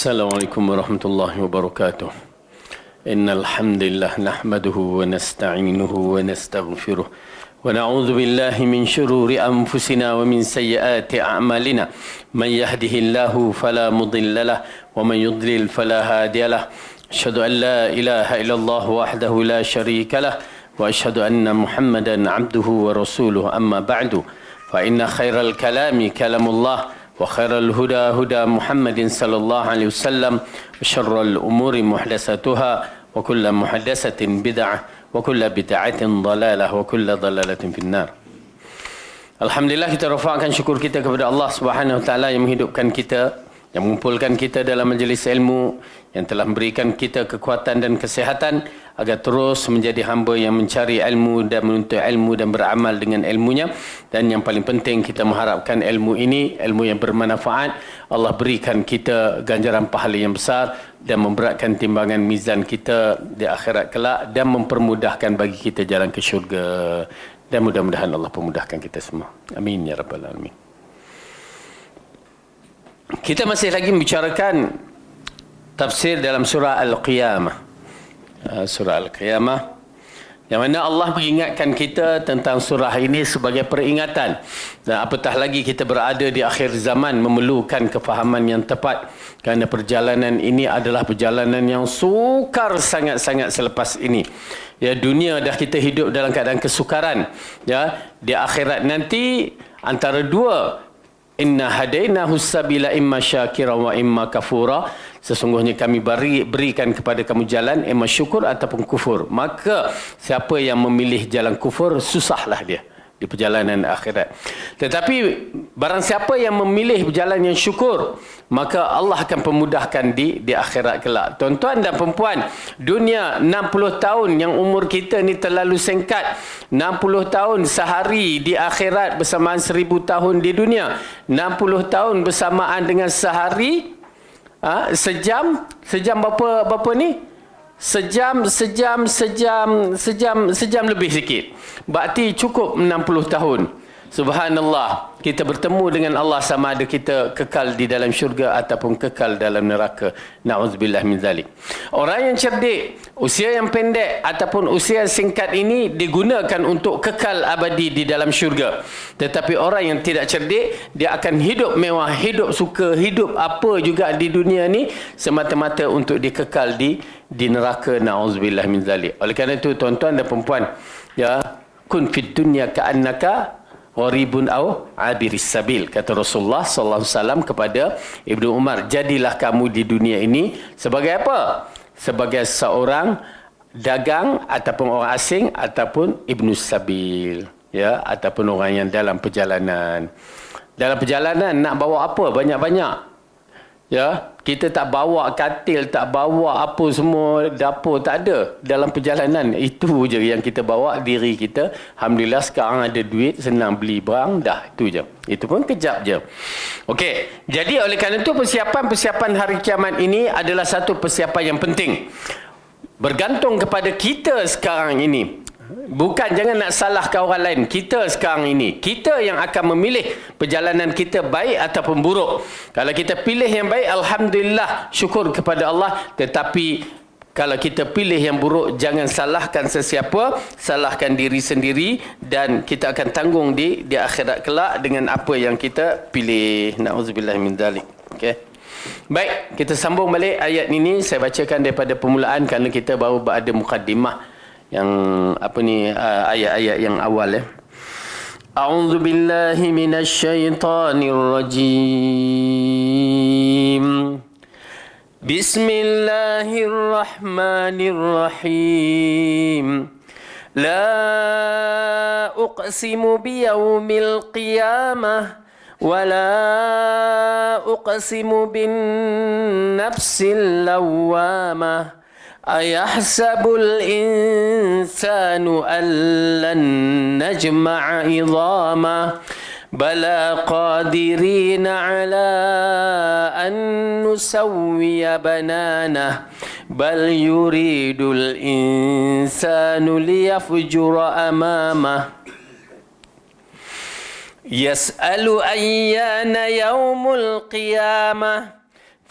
Assalamualaikum warahmatullahi wabarakatuh. Innal hamdalillah nahmaduhu wa nasta'inuhu wa nastaghfiruh wa na'udzu billahi min shururi anfusina wa min sayyiati a'malina. Man yahdihillahu fala mudilla lahu wa man yudlil fala hadiya lahu. Asyhadu an la ilaha illallah wahdahu la syarika lahu wa asyhadu anna Muhammadan 'abduhu wa rasuluhu. Amma ba'du. Fa inna khairal kalami kalamullah وخير الهدى هدى محمد صلى الله عليه وسلم وشر الأمور محدثاتها وكل محدثة بدعة وكل بدعة ضلالة وكل ضلالة في النار. Alhamdulillah, kita rafa'kan syukur kita kepada Allah Subhanahu wa taala yang menghidupkan kita, yang mengumpulkan kita dalam majlis ilmu, yang telah memberikan kita kekuatan dan kesehatan agar terus menjadi hamba yang mencari ilmu dan menuntut ilmu dan beramal dengan ilmunya. Dan yang paling penting, kita mengharapkan ilmu ini, ilmu yang bermanfaat, Allah berikan kita ganjaran pahala yang besar dan memberatkan timbangan mizan kita di akhirat kelak dan mempermudahkan bagi kita jalan ke syurga. Dan mudah-mudahan Allah permudahkan kita semua. Amin ya rabbal alamin. Kita masih lagi membicarakan tafsir dalam surah Al-Qiyamah. Surah Al-Qiyamah, yang mana Allah mengingatkan kita tentang surah ini sebagai peringatan. Dan apatah lagi kita berada di akhir zaman, memerlukan kefahaman yang tepat. Kerana perjalanan ini adalah perjalanan yang sukar sangat-sangat selepas ini. Ya, dunia dah kita hidup dalam keadaan kesukaran. Ya, di akhirat nanti antara dua, inna hadainahu sabila imma syakira wa imma kafura. Sesungguhnya kami berikan kepada kamu jalan imma syukur ataupun kufur. Maka siapa yang memilih jalan kufur, susahlah dia di perjalanan akhirat. Tetapi barang siapa yang memilih jalan yang syukur, maka Allah akan pemudahkan di akhirat kelak. Tuan-tuan dan perempuan, dunia 60 tahun yang umur kita ni terlalu singkat. 60 tahun sehari di akhirat bersamaan 1000 tahun di dunia. 60 tahun bersamaan dengan sehari, sejam berapa ni? Sejam lebih sikit. Berarti cukup 60 tahun. Subhanallah, kita bertemu dengan Allah sama ada kita kekal di dalam syurga ataupun kekal dalam neraka. Na'udzubillah min zalik. Orang yang cerdik, usia yang pendek ataupun usia singkat ini digunakan untuk kekal abadi di dalam syurga. Tetapi orang yang tidak cerdik, dia akan hidup mewah, hidup suka, hidup apa juga di dunia ni semata-mata untuk dikekal di neraka. Na'udzubillah min zalik. Oleh kerana itu, tuan-tuan dan perempuan, ya, kun fid dunya ka'annaka gharibun aw abiris sabil, kata Rasulullah sallallahu alaihi wasallam kepada Ibnu Umar. Jadilah kamu di dunia ini sebagai apa? Sebagai seorang dagang ataupun orang asing ataupun ibnu sabil, ya, ataupun orang yang dalam perjalanan. Dalam perjalanan nak bawa apa? Banyak-banyak. Ya, kita tak bawa katil, tak bawa apa semua, dapur tak ada. Dalam perjalanan itu je yang kita bawa, diri kita. Alhamdulillah sekarang ada duit, senang beli barang, dah itu je. Itu pun kejap je. Okey, jadi oleh kerana itu persiapan hari kiamat ini adalah satu persiapan yang penting. Bergantung kepada kita sekarang ini. Bukan, jangan nak salahkan orang lain. Kita sekarang ini, kita yang akan memilih perjalanan kita baik ataupun buruk. Kalau kita pilih yang baik, alhamdulillah, syukur kepada Allah. Tetapi kalau kita pilih yang buruk, jangan salahkan sesiapa, salahkan diri sendiri, dan kita akan tanggung di akhirat kelak dengan apa yang kita pilih. Na'udzubillah min dzalik. Okey. Baik, kita sambung balik ayat ini. Saya bacakan daripada permulaan kerana kita baru ada mukaddimah yang ayat-ayat yang awal, ya. A'udzu billahi minasyaitonir rajim. Bismillahirrahmanirrahim. La uqsimu biyaumil qiyamah wa la uqsimu bin nafsil lawwamah. أيحسب الإنسان أن لن نجمع عظامه بلى قادرين على أن نسوي بنانه بل يريد الإنسان ليفجر أمامه يسأل أيان يوم القيامة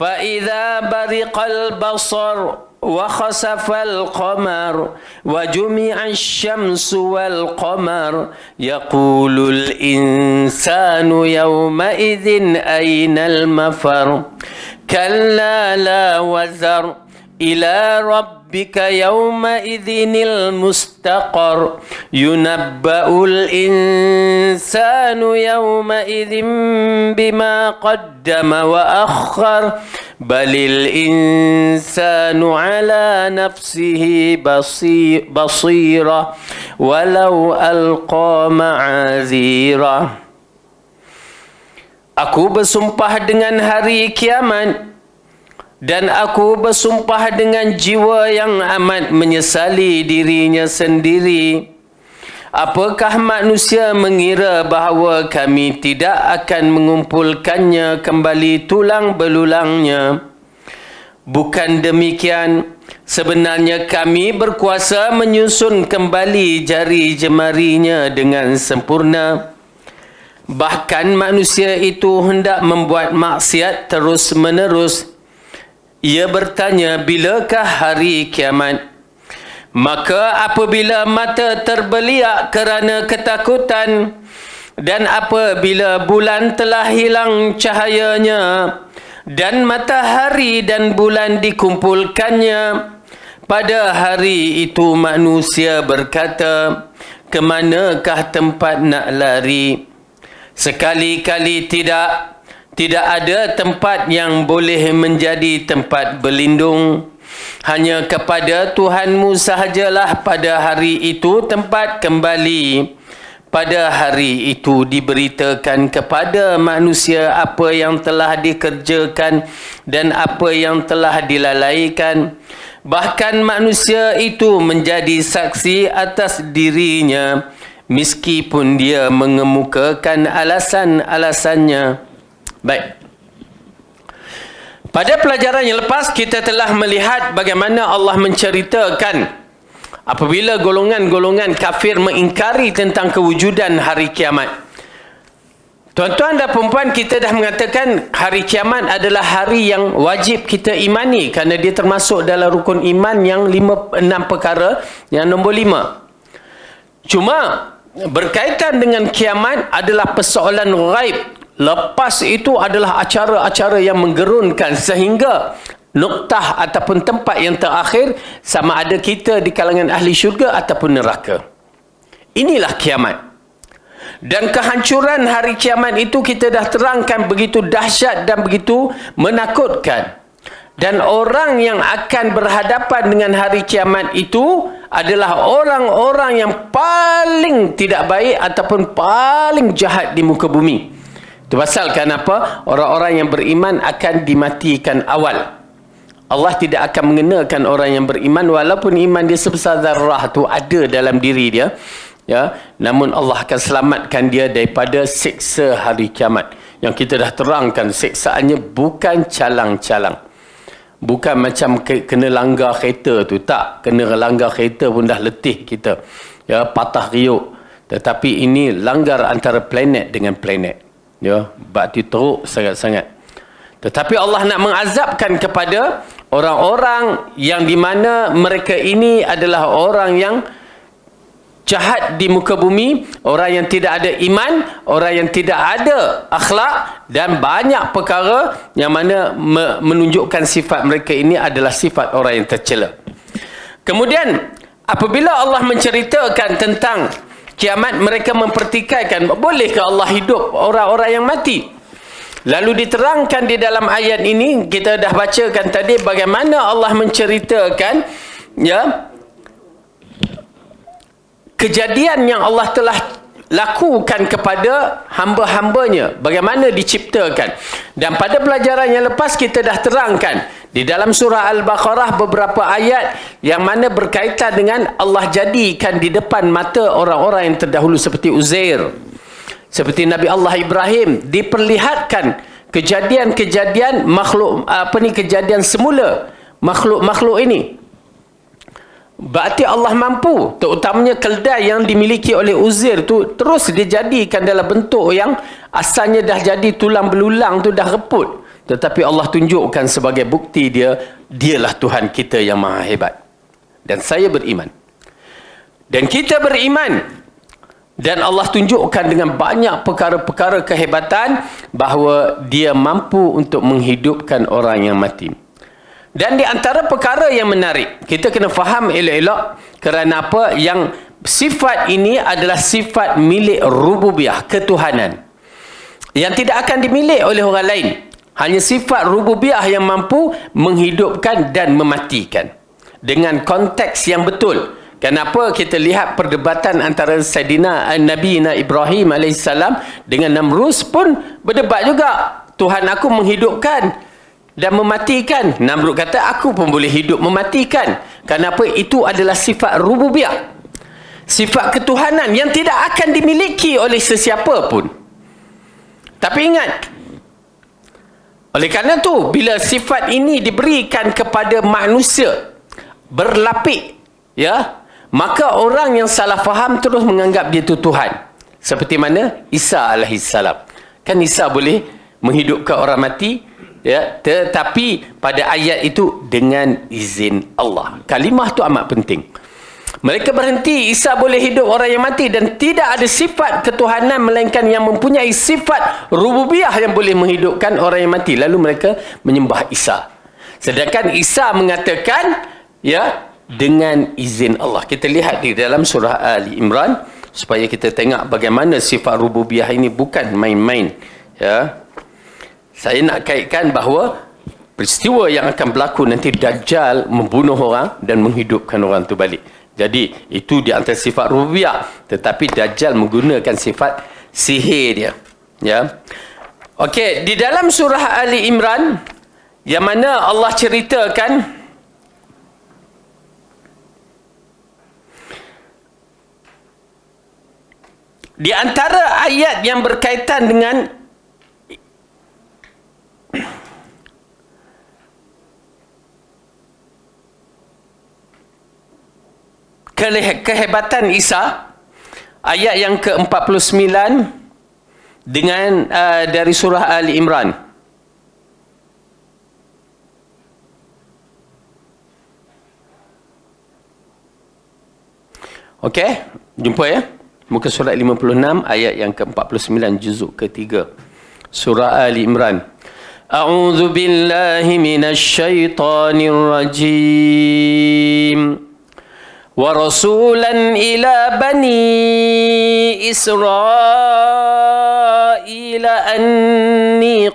فإذا برق البصر وخسف القمر وجمع الشمس والقمر يقول الإنسان يومئذ أين المفر كلا لا وزر إلى ربك يومئذ المستقر ينبأ الإنسان يومئذ بما قدم وأخر بل الإنسان على نفسه بصيرة ولو ألقى معاذيره. Aku bersumpah dengan hari kiamat, dan aku bersumpah dengan jiwa yang amat menyesali dirinya sendiri. Apakah manusia mengira bahawa kami tidak akan mengumpulkannya kembali tulang belulangnya? Bukan demikian. Sebenarnya kami berkuasa menyusun kembali jari jemarinya dengan sempurna. Bahkan manusia itu hendak membuat maksiat terus menerus. Ia bertanya, bilakah hari kiamat? Maka apabila mata terbeliak kerana ketakutan, dan apabila bulan telah hilang cahayanya, dan matahari dan bulan dikumpulkannya, pada hari itu manusia berkata, kemanakah tempat nak lari? Sekali-kali tidak ada tempat yang boleh menjadi tempat berlindung. Hanya kepada Tuhanmu sahajalah pada hari itu tempat kembali. Pada hari itu diberitakan kepada manusia apa yang telah dikerjakan dan apa yang telah dilalaikan. Bahkan manusia itu menjadi saksi atas dirinya, meskipun dia mengemukakan alasan-alasannya. Baik. Pada pelajaran yang lepas, kita telah melihat bagaimana Allah menceritakan apabila golongan-golongan kafir mengingkari tentang kewujudan hari kiamat. Tuan-tuan dan puan-puan, kita dah mengatakan hari kiamat adalah hari yang wajib kita imani, kerana dia termasuk dalam rukun iman yang 6 perkara, yang nombor 5. Cuma berkaitan dengan kiamat adalah persoalan ghaib. Lepas itu adalah acara-acara yang menggerunkan, sehingga noktah ataupun tempat yang terakhir sama ada kita di kalangan ahli syurga ataupun neraka. Inilah kiamat. Dan kehancuran hari kiamat itu kita dah terangkan begitu dahsyat dan begitu menakutkan. Dan orang yang akan berhadapan dengan hari kiamat itu adalah orang-orang yang paling tidak baik ataupun paling jahat di muka bumi. Itu pasal kenapa orang-orang yang beriman akan dimatikan awal. Allah tidak akan mengenakan orang yang beriman walaupun iman dia sebesar zarrah tu ada dalam diri dia. Ya, namun Allah akan selamatkan dia daripada siksa hari kiamat. Yang kita dah terangkan siksaannya bukan calang-calang. Bukan macam kena langgar kereta tu. Tak, kena langgar kereta pun dah letih kita. Ya, patah riuk. Tetapi ini langgar antara planet dengan planet. Ya, bakti teruk sangat-sangat. Tetapi Allah nak mengazabkan kepada orang-orang yang di mana mereka ini adalah orang yang jahat di muka bumi, orang yang tidak ada iman, orang yang tidak ada akhlak, dan banyak perkara yang mana menunjukkan sifat mereka ini adalah sifat orang yang tercela. Kemudian apabila Allah menceritakan tentang kiamat, mereka mempertikaikan, bolehkah Allah hidup orang-orang yang mati? Lalu diterangkan di dalam ayat ini, kita dah bacakan tadi bagaimana Allah menceritakan ya kejadian yang Allah telah lakukan kepada hamba-hambanya, bagaimana diciptakan. Dan pada pelajaran yang lepas kita dah terangkan di dalam surah Al-Baqarah beberapa ayat yang mana berkaitan dengan Allah jadikan di depan mata orang-orang yang terdahulu seperti Uzair, seperti Nabi Allah Ibrahim, diperlihatkan kejadian-kejadian makhluk kejadian semula makhluk-makhluk ini. Berarti Allah mampu, terutamanya keldai yang dimiliki oleh Uzair tu terus dijadikan dalam bentuk yang asalnya dah jadi tulang belulang tu dah reput, tetapi Allah tunjukkan sebagai bukti dialah Tuhan kita yang maha hebat. Dan saya beriman. Dan kita beriman. Dan Allah tunjukkan dengan banyak perkara-perkara kehebatan bahawa dia mampu untuk menghidupkan orang yang mati. Dan di antara perkara yang menarik, kita kena faham elok-elok kerana apa? Yang sifat ini adalah sifat milik rububiyah, ketuhanan. Yang tidak akan dimiliki oleh orang lain. Hanya sifat rububiyah yang mampu menghidupkan dan mematikan. Dengan konteks yang betul. Kenapa kita lihat perdebatan antara Sayyidina Nabi Ibrahim AS dengan Namrus pun berdebat juga. Tuhan aku menghidupkan dan mematikan. Namrud kata aku pun boleh hidup mematikan. Kenapa? Itu adalah sifat rububiyah. Sifat ketuhanan yang tidak akan dimiliki oleh sesiapa pun. Tapi ingat, oleh kerana tu, bila sifat ini diberikan kepada manusia berlapik, ya, maka orang yang salah faham terus menganggap dia itu Tuhan. Seperti mana? Isa alaihissalam. Kan Isa boleh menghidupkan orang mati, ya, tetapi pada ayat itu dengan izin Allah. Kalimah tu amat penting. Mereka berhenti, Isa boleh hidup orang yang mati dan tidak ada sifat ketuhanan melainkan yang mempunyai sifat rububiyah yang boleh menghidupkan orang yang mati. Lalu mereka menyembah Isa. Sedangkan Isa mengatakan, ya, dengan izin Allah. Kita lihat di dalam surah Ali Imran supaya kita tengok bagaimana sifat rububiyah ini bukan main-main. Ya. Saya nak kaitkan bahawa peristiwa yang akan berlaku nanti, Dajjal membunuh orang dan menghidupkan orang tu balik. Jadi itu di antara sifat rububiyah, tetapi Dajjal menggunakan sifat sihir dia. Ya. Okey, di dalam surah Ali Imran yang mana Allah ceritakan di antara ayat yang berkaitan dengan kehebatan Isa, ayat yang ke-49 dengan dari surah Ali Imran. Okey, jumpa ya. Muka surat 56 ayat yang ke-49 juzuk ke-3 surah Ali Imran. A'udzu billahi minasy syaithanir rajim. ورسولا إلى بني إسرائيل أني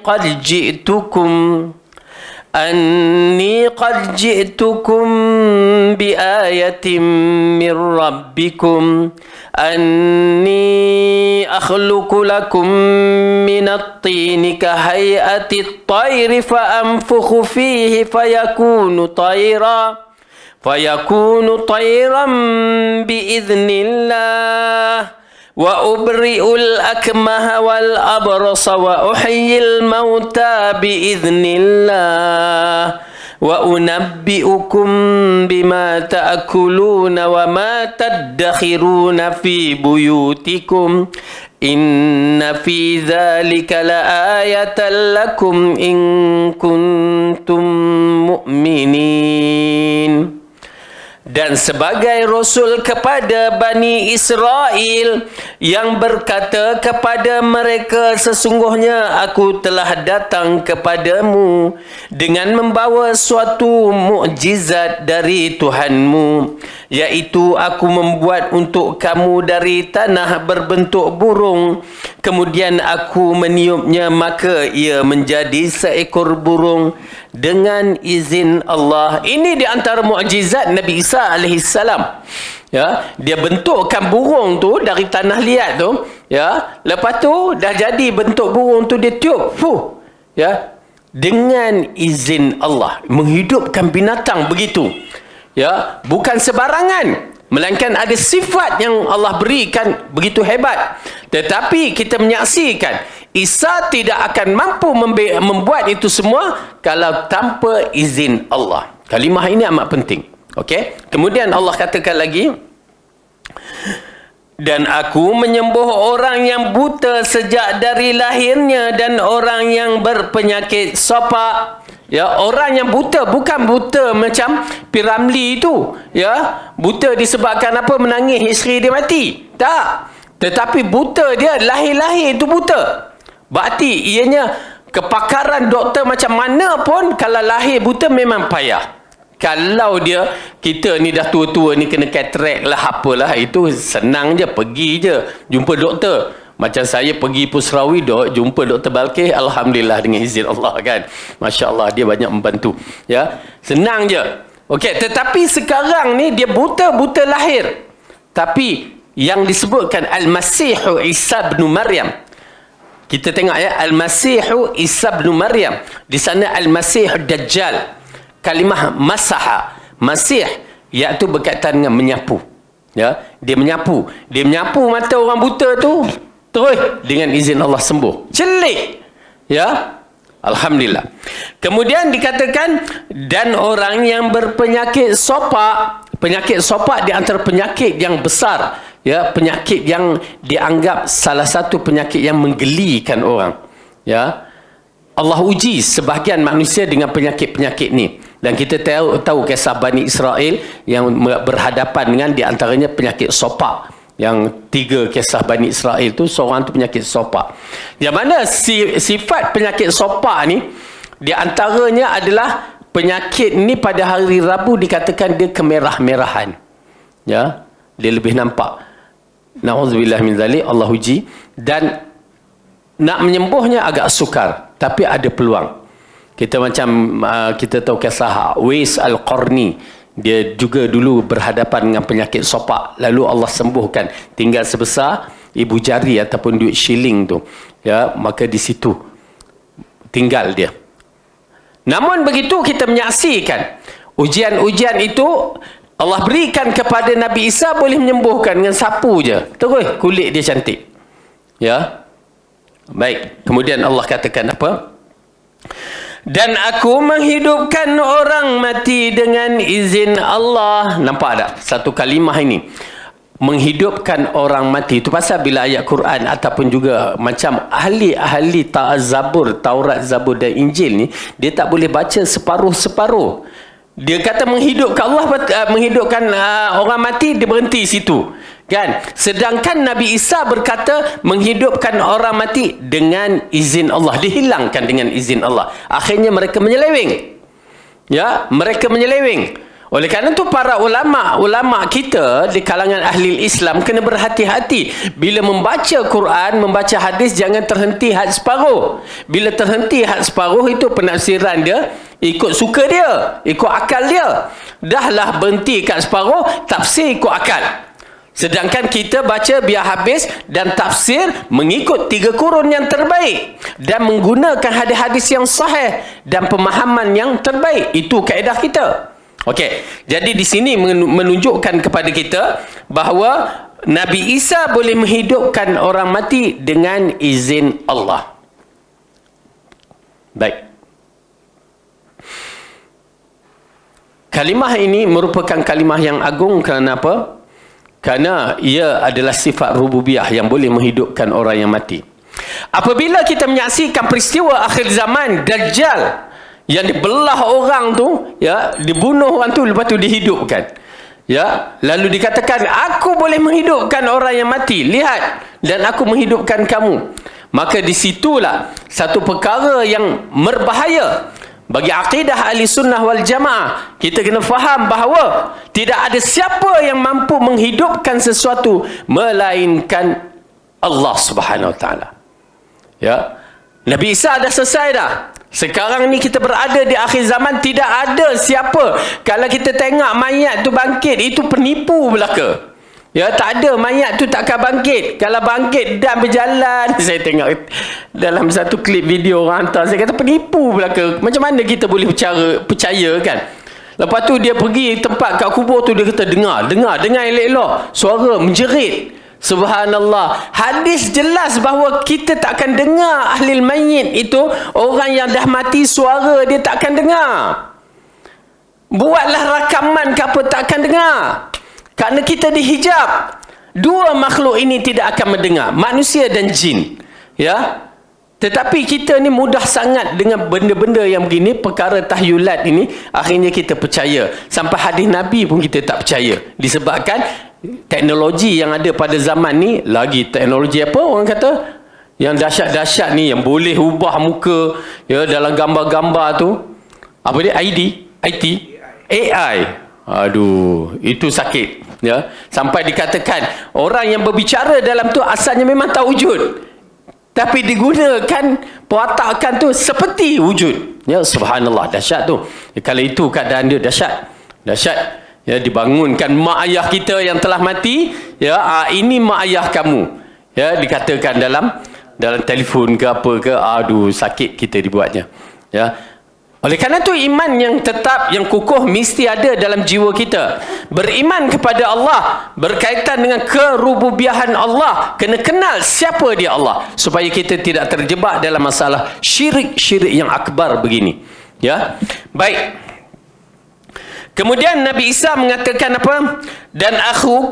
قد جئتكم بآية من ربكم أني أخلق لكم من الطين كهيئة الطير فأنفخ فيه فيكون طيرا بإذن الله وأبرئ الأكمه والأبرص وأحيي الموتى بإذن الله وأنبئكم بما تأكلون وما تدخرون في بيوتكم إن في ذلك لآية لكم إن كنتم مؤمنين. Dan sebagai Rasul kepada Bani Israel yang berkata kepada mereka, sesungguhnya aku telah datang kepadamu dengan membawa suatu mukjizat dari Tuhanmu, iaitu aku membuat untuk kamu dari tanah berbentuk burung, kemudian aku meniupnya maka ia menjadi seekor burung dengan izin Allah. Ini di antara mukjizat Nabi Isa alaihissalam. Ya, dia bentukkan burung tu dari tanah liat tu, ya. Lepas tu dah jadi bentuk burung tu, dia tiup, ya, dengan izin Allah, menghidupkan binatang begitu. Ya, bukan sebarangan, melainkan ada sifat yang Allah berikan begitu hebat. Tetapi kita menyaksikan Isa tidak akan mampu membuat itu semua kalau tanpa izin Allah. Kalimah ini amat penting. Okey. Kemudian Allah katakan lagi, Dan aku menyembuh orang yang buta sejak dari lahirnya dan orang yang berpenyakit sopak. Ya, orang yang buta bukan buta macam Piramli itu. Ya, buta disebabkan apa? Menangis isteri dia mati. Tak. Tetapi buta dia lahir-lahir itu buta. Berarti ianya kepakaran doktor macam mana pun kalau lahir buta memang payah. Kalau dia, kita ni dah tua-tua ni kena katarak lah apalah, itu senang je, pergi je jumpa doktor. Macam saya pergi Pusrawi jumpa Dr. Balkis, alhamdulillah dengan izin Allah kan. Masya Allah, dia banyak membantu. Ya, senang je. Okey, tetapi sekarang ni dia buta lahir. Tapi yang disebutkan Al-Masihu Isa bin Maryam. Kita tengok ya, Al-Masihu Isa bin Maryam. Di sana Al-Masihu Dajjal. Kalimah masaha, masih, iaitu berkaitan dengan menyapu. Ya, dia menyapu mata orang buta tu, terus dengan izin Allah sembuh. Celik. Ya, alhamdulillah. Kemudian dikatakan, dan orang yang berpenyakit sopak. Penyakit sopak di antara penyakit yang besar. Ya, penyakit yang dianggap salah satu penyakit yang menggelikan orang. Ya, Allah uji sebahagian manusia dengan penyakit-penyakit ni. Dan kita tahu kisah Bani Israel yang berhadapan dengan di antaranya penyakit sopak. Yang 3 kisah Bani Israel tu, seorang tu penyakit sopak. Yang mana sifat penyakit sopak ni, di antaranya adalah penyakit ni pada hari Rabu dikatakan dia kemerah-merahan. Ya, dia lebih nampak. Na'udzubillah min zalik, Allah uji. Dan nak menyembuhnya agak sukar, tapi ada peluang. Kita macam kita tahu kisah Uwais Al-Qarni. Dia juga dulu berhadapan dengan penyakit sopak, lalu Allah sembuhkan. Tinggal sebesar ibu jari ataupun duit shilling tu. Ya, maka di situ tinggal dia. Namun begitu kita menyaksikan ujian-ujian itu Allah berikan kepada Nabi Isa, boleh menyembuhkan dengan sapu je. Terus kulit dia cantik. Ya. Baik, kemudian Allah katakan apa? Dan aku menghidupkan orang mati dengan izin Allah. Nampak tak satu kalimah ini? Menghidupkan orang mati. Itu pasal bila ayat Quran ataupun juga macam ahli-ahli Zabur, Taurat, Zabur dan Injil ni, dia tak boleh baca separuh-separuh. Dia kata menghidupkan Allah, menghidupkan orang mati, dia berhenti situ. Kan? Sedangkan Nabi Isa berkata menghidupkan orang mati dengan izin Allah, dihilangkan dengan izin Allah. Akhirnya mereka menyeleweng. Ya, mereka menyeleweng. Oleh kerana itu para ulama kita di kalangan ahli Islam kena berhati-hati bila membaca Quran, membaca hadis, jangan terhenti had separuh. Bila terhenti had separuh, itu penafsiran dia ikut suka dia, ikut akal dia. Dahlah berhenti kat separuh, tafsir ikut akal. Sedangkan kita baca biar habis dan tafsir mengikut 3 kurun yang terbaik dan menggunakan hadis-hadis yang sahih dan pemahaman yang terbaik. Itu kaedah kita. Okey, jadi di sini menunjukkan kepada kita bahawa Nabi Isa boleh menghidupkan orang mati dengan izin Allah. Baik. Kalimah ini merupakan kalimah yang agung. Kerana apa? Kerana ia adalah sifat rububiyah yang boleh menghidupkan orang yang mati. Apabila kita menyaksikan peristiwa akhir zaman, Dajjal yang dibelah orang tu, ya, dibunuh orang tu, lepas tu dihidupkan. Ya, lalu dikatakan, aku boleh menghidupkan orang yang mati. Lihat, dan aku menghidupkan kamu. Maka disitulah satu perkara yang berbahaya bagi akidah ahli sunnah wal jamaah. Kita kena faham bahawa tidak ada siapa yang mampu menghidupkan sesuatu melainkan Allah Subhanahu Wa Taala. Ya, Nabi Isa dah selesai dah. Sekarang ni kita berada di akhir zaman, tidak ada siapa. Kalau kita tengok mayat tu bangkit, itu penipu belaka. Ya, tak ada, mayat tu takkan bangkit. Kalau bangkit dan berjalan, saya tengok dalam satu klip video orang hantar, saya kata penipu belaka. Macam mana kita boleh percaya kan? Lepas tu dia pergi tempat kat kubur tu, dia kata dengar elok-elok, suara menjerit. Subhanallah. Hadis jelas bahawa kita takkan dengar ahli mayit itu, orang yang dah mati, suara dia takkan dengar. Buatlah rakaman ke apa, takkan dengar. Kerana kita dihijab. Dua makhluk ini tidak akan mendengar, manusia dan jin. Ya. Tetapi kita ni mudah sangat dengan benda-benda yang begini, perkara tahyulat ini, akhirnya kita percaya. Sampai hadis Nabi pun kita tak percaya. Disebabkan teknologi yang ada pada zaman ni, lagi teknologi apa orang kata? Yang dahsyat-dahsyat ni, yang boleh ubah muka ya dalam gambar-gambar tu. Apa dia? IT? AI. Aduh, itu sakit. Ya. Sampai dikatakan, orang yang berbicara dalam tu asalnya memang tak wujud. Tapi digunakan perwatakan tu seperti wujud. Ya, subhanallah, dahsyat tu. Ya, kalau itu keadaan dia dahsyat. Dahsyat. Ya, dibangunkan mak ayah kita yang telah mati. Ya, ini mak ayah kamu. Ya, dikatakan dalam telefon ke apa ke, aduh, sakit kita dibuatnya. Ya. Oleh kerana itu iman yang tetap, yang kukuh mesti ada dalam jiwa kita. Beriman kepada Allah berkaitan dengan kerububiahan Allah. Kena kenal siapa dia Allah, supaya kita tidak terjebak dalam masalah syirik-syirik yang akbar begini. Ya, baik. Kemudian Nabi Isa mengatakan apa? Dan aku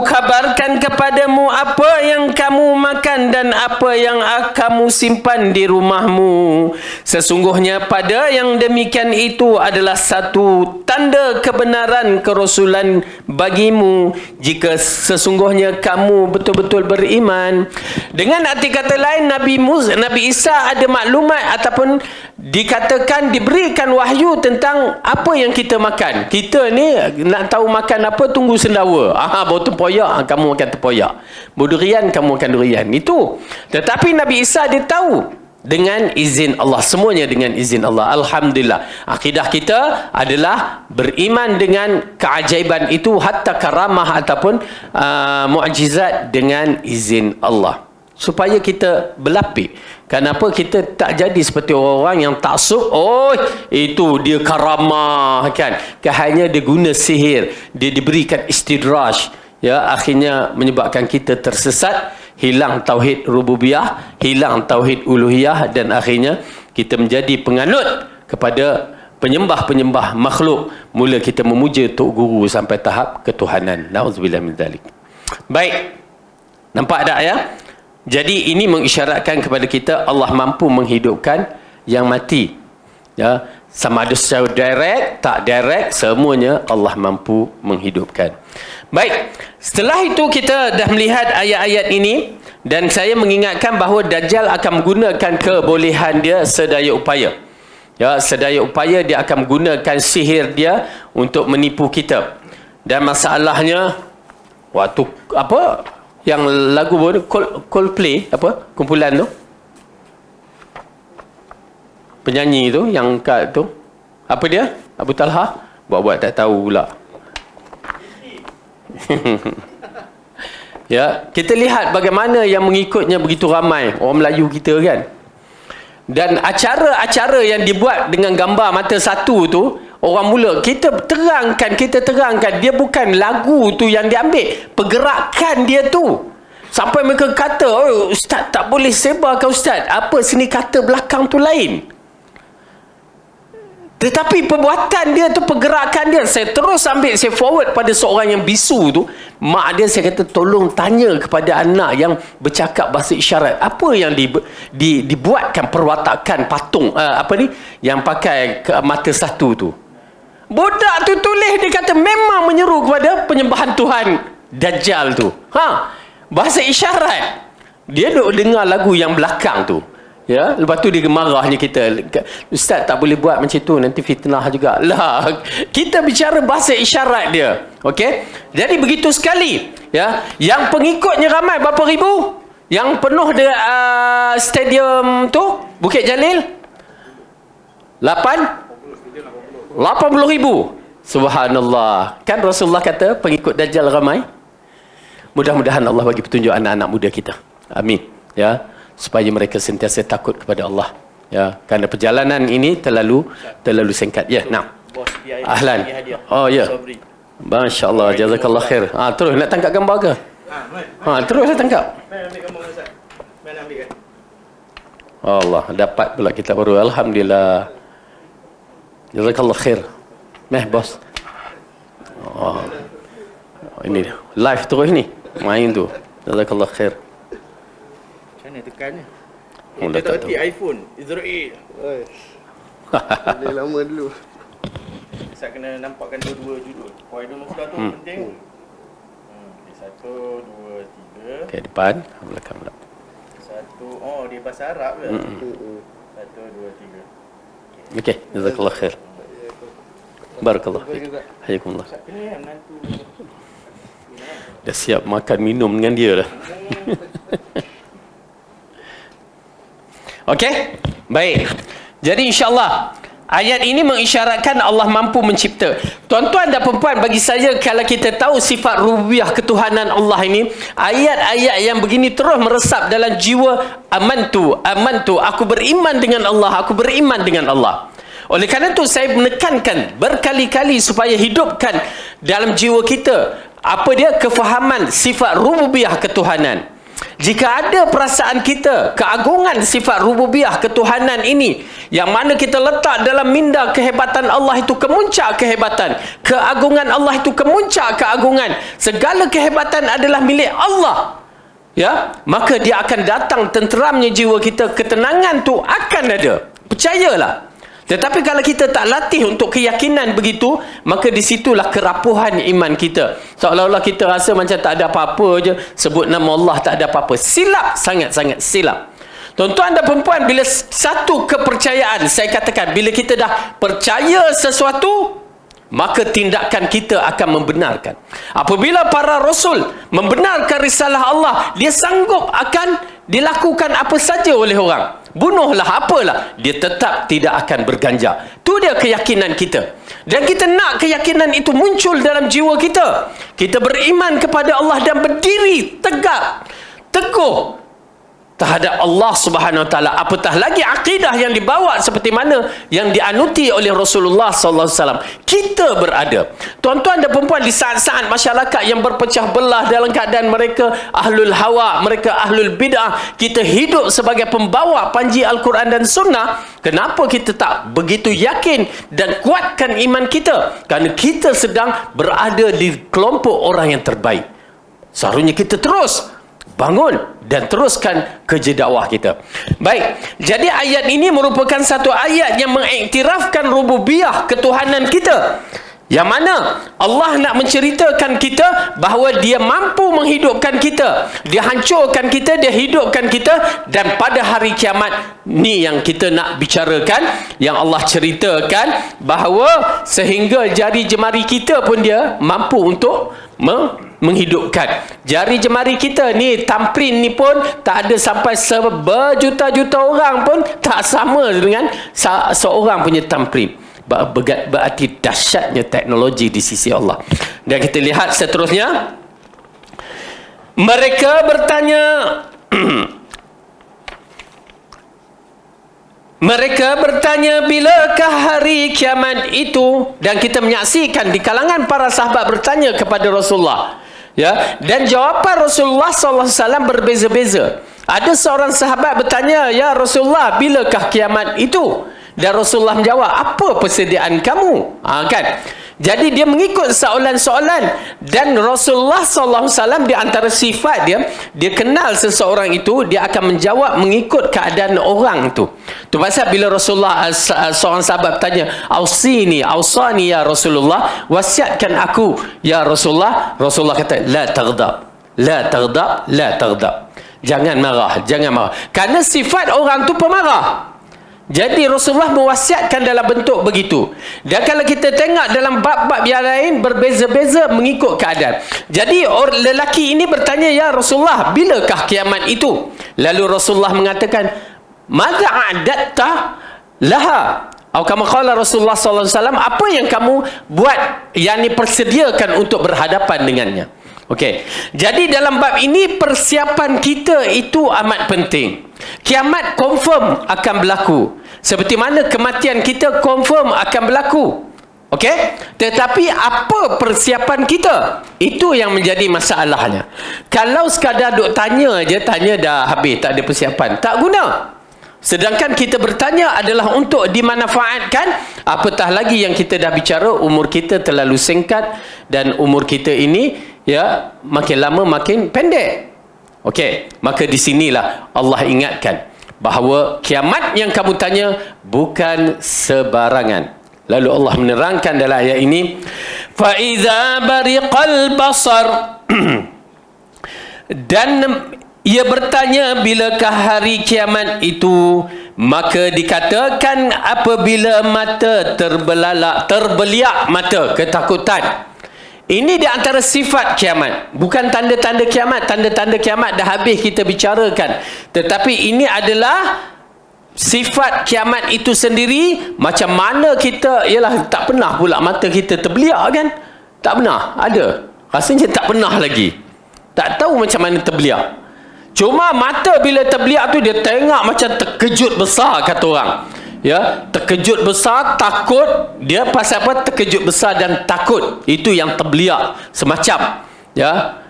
kabarkan kepadamu apa yang kamu makan dan apa yang kamu simpan di rumahmu. Sesungguhnya pada yang demikian itu adalah satu tanda kebenaran kerasulan bagimu, jika sesungguhnya kamu betul-betul beriman. Dengan arti kata lain, Nabi Isa ada maklumat ataupun dikatakan diberikan wahyu tentang apa yang kita makan. Kita ni nak tahu makan apa, tunggu sendawa. Bau tempoyak, kamu makan tempoyak. Bau durian, kamu makan durian. Itu. Tetapi Nabi Isa dia tahu dengan izin Allah. Semuanya dengan izin Allah. Alhamdulillah. Akidah kita adalah beriman dengan keajaiban itu, hatta karamah ataupun mu'jizat dengan izin Allah. Supaya kita berlapik. Kenapa kita tak jadi seperti orang-orang yang taksub, oh itu dia karamah kan. Hanya dia guna sihir, dia diberikan istidraj, ya, akhirnya menyebabkan kita tersesat, hilang tauhid rububiyah, hilang tauhid uluhiyah, dan akhirnya kita menjadi penganut kepada penyembah-penyembah makhluk. Mula kita memuja Tok Guru sampai tahap ketuhanan. Nauzubillah min dzalik. Baik. Nampak tak ya? Jadi ini mengisyaratkan kepada kita Allah mampu menghidupkan yang mati. Ya, sama ada secara direct, tak direct, semuanya Allah mampu menghidupkan. Baik, setelah itu kita dah melihat ayat-ayat ini, dan saya mengingatkan bahawa Dajjal akan menggunakan kebolehan dia sedaya upaya. Ya, sedaya upaya dia akan menggunakan sihir dia untuk menipu kita. Dan masalahnya waktu apa yang lagu Coldplay, apa kumpulan tu, penyanyi tu yang kat tu, apa dia, Abu Talha buat-buat tak tahu pula. Ya, kita lihat bagaimana yang mengikutnya begitu ramai orang Melayu kita kan. Dan acara-acara yang dibuat dengan gambar mata satu tu, orang mula kita terangkan dia bukan lagu tu yang diambil, pergerakan dia tu. Sampai mereka kata, oh, ustaz tak boleh sebarkan ustaz, apa seni kata belakang tu lain. Tetapi perbuatan dia tu, pergerakan dia, saya terus ambil, saya forward pada seorang yang bisu tu. Mak dia, saya kata tolong tanya kepada anak yang bercakap bahasa isyarat, apa yang dibuatkan perwatakan patung apa ni yang pakai mata satu tu. Budak tu tulis, dia kata memang menyeru kepada penyembahan Tuhan Dajjal tu. Bahasa isyarat. Dia duk dengar lagu yang belakang tu. Ya, lepas tu dia marahnya kita, ustaz tak boleh buat macam tu, nanti fitnah juga. Lah, kita bicara bahasa isyarat dia. Okey? Jadi begitu sekali, ya. Yang pengikutnya ramai berapa ribu? Yang penuh dia stadium tu, Bukit Jalil? 80 ribu. Subhanallah. Kan Rasulullah kata pengikut Dajjal ramai. Mudah-mudahan Allah bagi petunjuk anak-anak muda kita. Amin. Ya, supaya mereka sentiasa takut kepada Allah. Ya, kerana perjalanan ini terlalu singkat. Ya, nah. Ahlan. Oh ya. Masya-Allah, jazakallah khair. Terus nak tangkap gambar ke? Terus saya tangkap. Allah, dapat pula kita baru. Alhamdulillah. Jazakallah khair. Bos. Ini live terus ni. Main tu. Jazakallah khair. Macam mana tekannya? Oh, Dia tak tak erti iPhone Israel. Boleh lama dulu. Saya kena nampakkan dua-dua judul. Poin muka tu penting. Okay, 1, 2, 3. Okey, depan, belakang pula. 1, oh dia bahasa Arab ke? 1, 2, 3. Okey, jazakallah khair. Barakallah fiik. Hayakumullah. Kena yang menantu. Dah siap makan minum dengan dia dah. Okey, baik. Jadi insya-Allah ayat ini mengisyaratkan Allah mampu mencipta. Tuan-tuan dan puan-puan, bagi saya kalau kita tahu sifat rububiyah ketuhanan Allah ini, ayat-ayat yang begini terus meresap dalam jiwa amantu, aku beriman dengan Allah, aku beriman dengan Allah. Oleh kerana itu saya menekankan berkali-kali supaya hidupkan dalam jiwa kita apa dia kefahaman sifat rububiyah ketuhanan. Jika ada perasaan kita keagungan sifat rububiyah ketuhanan ini yang mana kita letak dalam minda kehebatan Allah itu kemuncak kehebatan, keagungan Allah itu kemuncak keagungan, segala kehebatan adalah milik Allah, ya, maka dia akan datang tenteramnya jiwa kita, ketenangan tu akan ada, percayalah. Tetapi kalau kita tak latih untuk keyakinan begitu, maka disitulah kerapuhan iman kita. Seolah-olah kita rasa macam tak ada apa-apa je, sebut nama Allah tak ada apa-apa. Silap, sangat-sangat silap. Tuan-tuan dan perempuan, bila satu kepercayaan, saya katakan, bila kita dah percaya sesuatu, maka tindakan kita akan membenarkan. Apabila para rasul membenarkan risalah Allah, dia sanggup akan dilakukan apa saja oleh orang. Bunuhlah apalah, dia tetap tidak akan berganjak. Itu dia keyakinan kita. Dan kita nak keyakinan itu muncul dalam jiwa kita. Kita beriman kepada Allah dan berdiri tegak, teguh terhadap Allah Subhanahu Wa Taala. Apatah lagi akidah yang dibawa seperti mana yang dianuti oleh Rasulullah sallallahu alaihi wasallam. Kita berada, tuan-tuan dan perempuan, di saat-saat masyarakat yang berpecah belah dalam keadaan mereka ahlul hawa, mereka ahlul bid'ah, kita hidup sebagai pembawa panji Al-Quran dan Sunnah. Kenapa kita tak begitu yakin dan kuatkan iman kita? Kerana kita sedang berada di kelompok orang yang terbaik. Seharusnya kita terus bangun dan teruskan kerja dakwah kita. Baik, jadi ayat ini merupakan satu ayat yang mengiktirafkan rububiyah ketuhanan kita, yang mana Allah nak menceritakan kita bahawa dia mampu menghidupkan kita, dia hancurkan kita, dia hidupkan kita, dan pada hari kiamat ni yang kita nak bicarakan, yang Allah ceritakan bahawa sehingga jari jemari kita pun dia mampu untuk menghidupkan. Jari jemari kita ni, tamprin ni pun tak ada sampai berjuta-juta orang pun tak sama dengan seorang punya tamprin. Berarti dahsyatnya teknologi di sisi Allah. Dan kita lihat seterusnya, mereka bertanya mereka bertanya, bilakah hari kiamat itu? Dan kita menyaksikan di kalangan para sahabat bertanya kepada Rasulullah, ya, dan jawapan Rasulullah SAW berbeza-beza. Ada seorang sahabat bertanya, ya Rasulullah, bilakah kiamat itu? Dan Rasulullah menjawab, apa persediaan kamu? Kan? Jadi dia mengikut soalan-soalan, dan Rasulullah SAW di antara sifat dia, dia kenal seseorang itu, dia akan menjawab mengikut keadaan orang itu. Tu pasal bila Rasulullah, seorang sahabat bertanya, ausani ya Rasulullah, wasiatkan aku ya Rasulullah. Rasulullah kata, la taghdab. Jangan marah. Kerana sifat orang tu pemarah. Jadi Rasulullah mewasiatkan dalam bentuk begitu. Dan kalau kita tengok dalam bab-bab yang lain, berbeza-beza mengikut keadaan. Jadi lelaki ini bertanya, ya Rasulullah, bilakah kiamat itu? Lalu Rasulullah mengatakan, madza a'datta laha? Atau kama qala Rasulullah sallallahu alaihi wasallam, apa yang kamu buat, yang dipersediakan untuk berhadapan dengannya? Okey. Jadi dalam bab ini persiapan kita itu amat penting. Kiamat confirm akan berlaku. Seperti mana kematian kita confirm akan berlaku. Okey? Tetapi apa persiapan kita? Itu yang menjadi masalahnya. Kalau sekadar duk tanya je, tanya dah habis, tak ada persiapan, tak guna. Sedangkan kita bertanya adalah untuk dimanfaatkan. Apatah lagi yang kita dah bicara, umur kita terlalu singkat, dan umur kita ini ya, makin lama makin pendek. Okey, maka di sinilah Allah ingatkan bahawa kiamat yang kamu tanya bukan sebarangan. Lalu Allah menerangkan dalam ayat ini, fa iza bariqal basar dan ia bertanya bilakah hari kiamat itu, maka dikatakan apabila mata terbeliak mata ketakutan. Ini di antara sifat kiamat. Bukan tanda-tanda kiamat. Tanda-tanda kiamat dah habis kita bicarakan. Tetapi ini adalah sifat kiamat itu sendiri. Macam mana kita, ialah tak pernah pula mata kita terbeliak kan? Tak pernah. Ada. Rasanya tak pernah lagi. Tak tahu macam mana terbeliak. Cuma mata bila terbeliak tu dia tengok macam terkejut besar, kata orang. Ya, terkejut besar, takut. Dia pasal apa? Terkejut besar dan takut. Itu yang terbeliak semacam. Ya.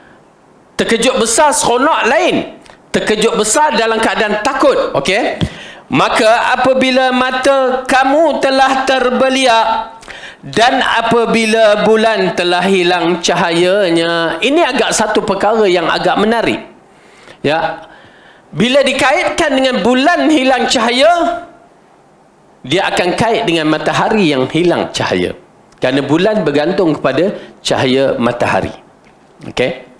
Terkejut besar seronok lain. Terkejut besar dalam keadaan takut. Okey. Maka apabila mata kamu telah terbeliak dan apabila bulan telah hilang cahayanya, ini agak satu perkara yang agak menarik. Ya, bila dikaitkan dengan bulan hilang cahaya, dia akan kait dengan matahari yang hilang cahaya. Kerana bulan bergantung kepada cahaya matahari. Okey.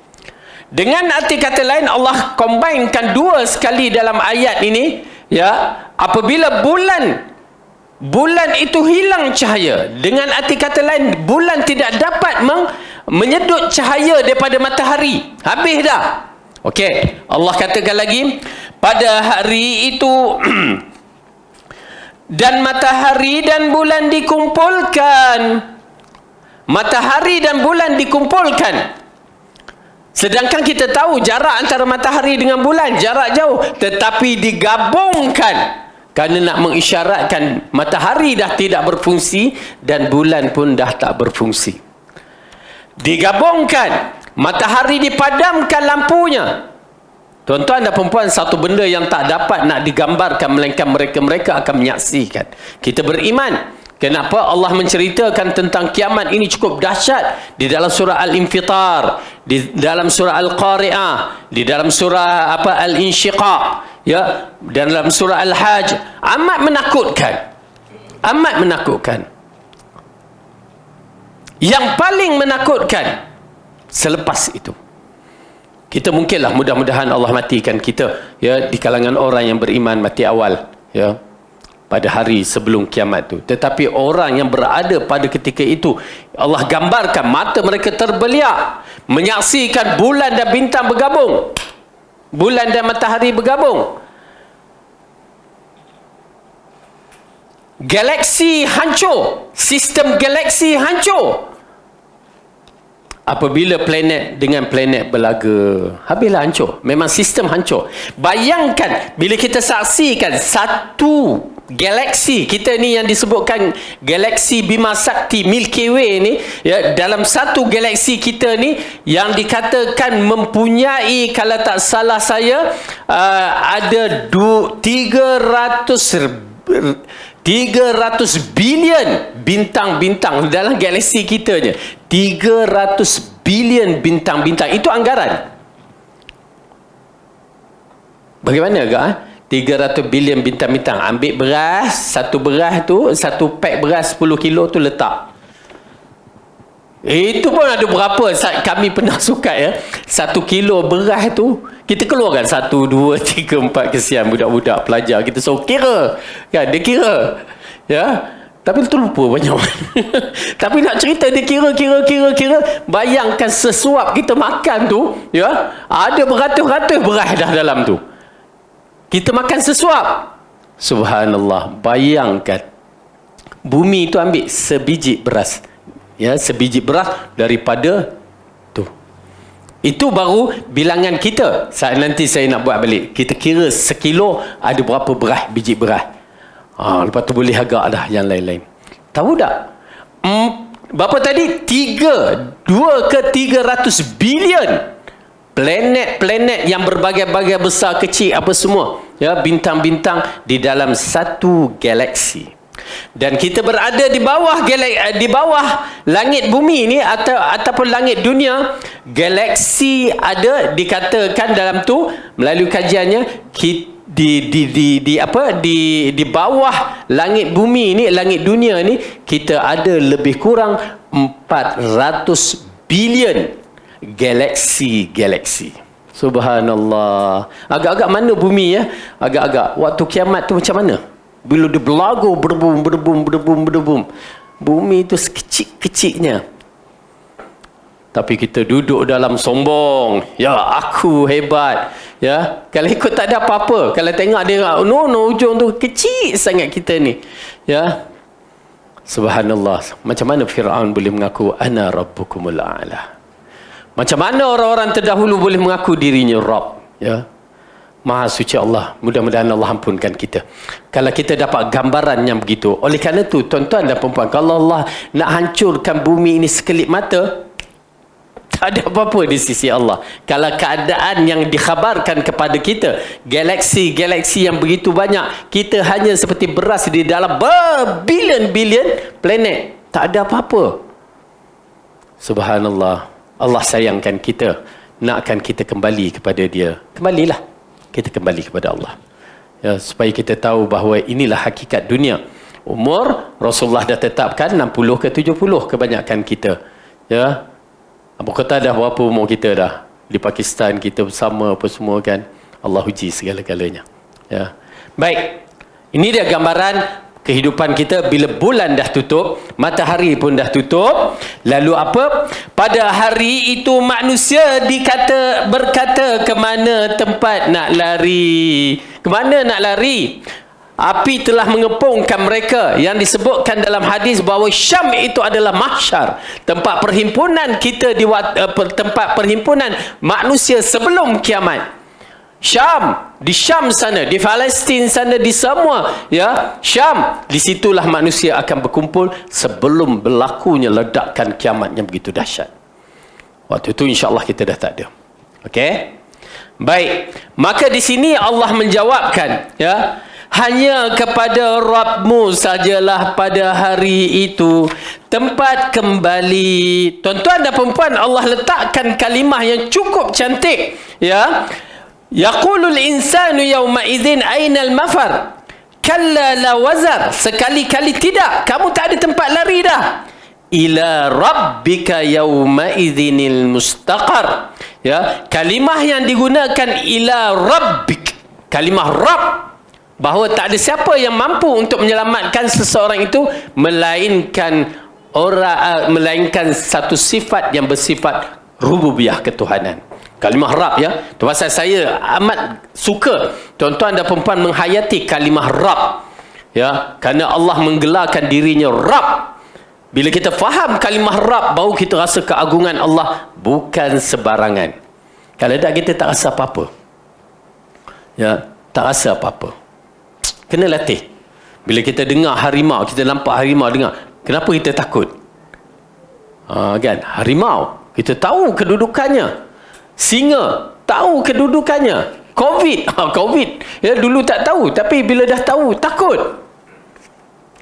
Dengan arti kata lain, Allah combinekan dua sekali dalam ayat ini. Ya, apabila bulan itu hilang cahaya, dengan arti kata lain, bulan tidak dapat menyedut cahaya daripada matahari. Habis dah. Okey, Allah katakan lagi, pada hari itu dan matahari dan bulan dikumpulkan. Matahari dan bulan dikumpulkan. Sedangkan kita tahu jarak antara matahari dengan bulan jarak jauh, tetapi digabungkan kerana nak mengisyaratkan matahari dah tidak berfungsi dan bulan pun dah tak berfungsi. Digabungkan. Matahari dipadamkan lampunya. Tuan-tuan dan perempuan, satu benda yang tak dapat nak digambarkan melainkan mereka-mereka akan menyaksikan. Kita beriman. Kenapa Allah menceritakan tentang kiamat ini cukup dahsyat di dalam surah Al-Infitar, di dalam surah Al-Qari'ah, di dalam surah Al-Insyiqaq, ya, dalam surah Al-Hajj. Amat menakutkan. Amat menakutkan. Yang paling menakutkan selepas itu, kita mungkinlah mudah-mudahan Allah matikan kita, ya, di kalangan orang yang beriman mati awal, ya, pada hari sebelum kiamat tu. Tetapi orang yang berada pada ketika itu, Allah gambarkan mata mereka terbeliak menyaksikan bulan dan bintang bergabung, bulan dan matahari bergabung, galaksi hancur, sistem galaksi hancur. Apabila planet dengan planet berlaga, habislah hancur. Memang sistem hancur. Bayangkan bila kita saksikan satu galaksi kita ni yang disebutkan galaksi Bima Sakti Milky Way ni, ya, dalam satu galaksi kita ni yang dikatakan mempunyai, kalau tak salah saya, ada 300 bilion bintang-bintang dalam galaksi kita je. 300 bilion bintang-bintang. Itu anggaran. Bagaimana agak? 300 bilion bintang-bintang. Ambil beras, satu beras tu, satu pack beras 10 kilo tu letak. Itu pun ada berapa saat kami pernah sukat, ya. 1 kilo beras tu kita keluarkan 1, 2, 3, 4 kesian budak-budak pelajar. Kita suruh kira. Kan? Dia kira. Ya. Tapi terlupa banyak. Tapi nak cerita dia kira. Bayangkan sesuap kita makan tu, ya, ada beratus-ratus beras dah dalam tu. Kita makan sesuap. Subhanallah. Bayangkan. Bumi tu ambil sebiji beras. Ya, sebiji beras daripada tu. Itu baru bilangan kita. Saat nanti saya nak buat balik. Kita kira sekilo ada berapa beras, biji beras. Lepas tu boleh agak dah yang lain-lain. Tahu tak? Berapa tadi? 2 ke 300 bilion planet-planet yang berbagai-bagai besar kecil apa semua, ya, bintang-bintang di dalam satu galaksi. Dan kita berada di bawah langit bumi ni ataupun langit dunia. Galaksi ada, dikatakan dalam tu melalui kajiannya, di bawah langit bumi ni, langit dunia ni, kita ada lebih kurang 400 bilion galaksi. Subhanallah. Agak-agak mana bumi ya? Agak-agak waktu kiamat tu macam mana? Bila dia berlagu berdebum. Bumi itu sekecil-kecilnya. Tapi kita duduk dalam sombong. Ya, aku hebat. Ya, kalau ikut tak ada apa-apa. Kalau tengok dia, no, ujung tu kecil sangat kita ni. Ya. Subhanallah. Macam mana Fir'aun boleh mengaku ana rabbukumul a'la? Macam mana orang-orang terdahulu boleh mengaku dirinya Rabb? Ya. Maha suci Allah. Mudah-mudahan Allah ampunkan kita. Kalau kita dapat gambaran yang begitu. Oleh kerana itu, tuan-tuan dan perempuan, kalau Allah nak hancurkan bumi ini sekelip mata, tak ada apa-apa di sisi Allah. Kalau keadaan yang dikhabarkan kepada kita, galaksi-galaksi yang begitu banyak, kita hanya seperti beras di dalam berbilion-bilion planet. Tak ada apa-apa. Subhanallah. Allah sayangkan kita. Nakkan kita kembali kepada Dia. Kembalilah. Kita kembali kepada Allah. Ya, supaya kita tahu bahawa inilah hakikat dunia. Umur Rasulullah dah tetapkan 60 ke 70 kebanyakan kita. Ya. Abu kata dah berapa umur kita dah. Di Pakistan kita bersama apa semua kan. Allah uji segala-galanya. Ya. Baik. Ini dia gambaran kehidupan kita bila bulan dah tutup, matahari pun dah tutup. Lalu apa? Pada hari itu manusia berkata, ke mana tempat nak lari? Ke mana nak lari? Api telah mengepungkan mereka. Yang disebutkan dalam hadis bahawa Syam itu adalah mahsyar, tempat perhimpunan kita, tempat perhimpunan manusia sebelum kiamat. Syam, di Syam sana, di Palestin sana, di semua, ya, Syam, di situlah manusia akan berkumpul sebelum berlakunya ledakan kiamat yang begitu dahsyat. Waktu itu insya-Allah kita dah tak ada. Okey? Baik. Maka di sini Allah menjawabkan, ya, hanya kepada Rabbmu sajalah pada hari itu tempat kembali. Tuan-tuan dan perempuan, Allah letakkan kalimah yang cukup cantik, ya. Yaqulul insanu yawma idzin ainal mafar? Kalla la wazar. Sekali-kali tidak. Kamu tak ada tempat lari dah. Ila rabbika yawma idzinil mustaqar. Ya, kalimah yang digunakan ila rabbik. Kalimah Rabb. Bahawa tak ada siapa yang mampu untuk menyelamatkan seseorang itu melainkan melainkan satu sifat yang bersifat rububiyah ketuhanan. Kalimah Rabb, ya. Itu pasal saya amat suka tuan-tuan dan perempuan menghayati kalimah Rabb. Ya, kerana Allah menggelarkan dirinya Rabb. Bila kita faham kalimah Rabb, baru kita rasa keagungan Allah bukan sebarangan. Kalau tak, kita tak rasa apa-apa. Ya, tak rasa apa-apa. Kena latih. Bila kita dengar harimau, kita nampak harimau, dengar, kenapa kita takut? Kan? Harimau, kita tahu kedudukannya. Singa, tahu kedudukannya. Covid, ya, dulu tak tahu, tapi bila dah tahu, takut.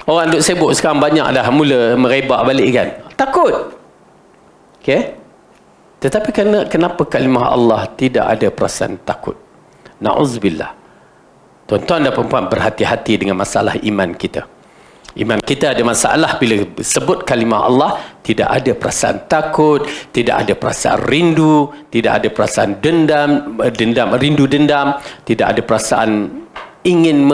Orang duk sibuk sekarang banyak dah mula merebak balik kan. Takut. Okey? Tetapi kenapa kalimah Allah tidak ada perasaan takut? Na'udzubillah. Tuan-tuan dan perempuan, berhati-hati dengan masalah iman kita. Iman kita ada masalah bila sebut kalimah Allah, tidak ada perasaan takut, tidak ada perasaan rindu, tidak ada perasaan rindu dendam, tidak ada perasaan ingin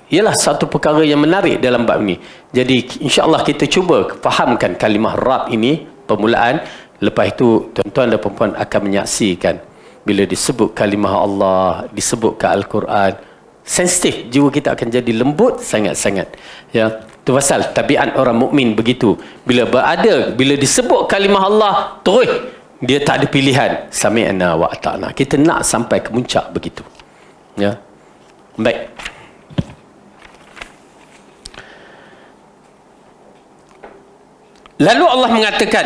ialah satu perkara yang menarik dalam bab ini. Jadi insya-Allah kita cuba fahamkan kalimah Rabb ini permulaan, lepas itu tuan-tuan dan perempuan akan menyaksikan bila disebut kalimah Allah, disebutkan Al-Quran, sensitif, jiwa kita akan jadi lembut sangat-sangat. Ya, itu pasal tabiat orang mukmin begitu. Bila disebut kalimah Allah, terus dia tak ada pilihan. Sami'na wa ata'na. Kita nak sampai ke puncak begitu. Ya. Baik. Lalu Allah mengatakan,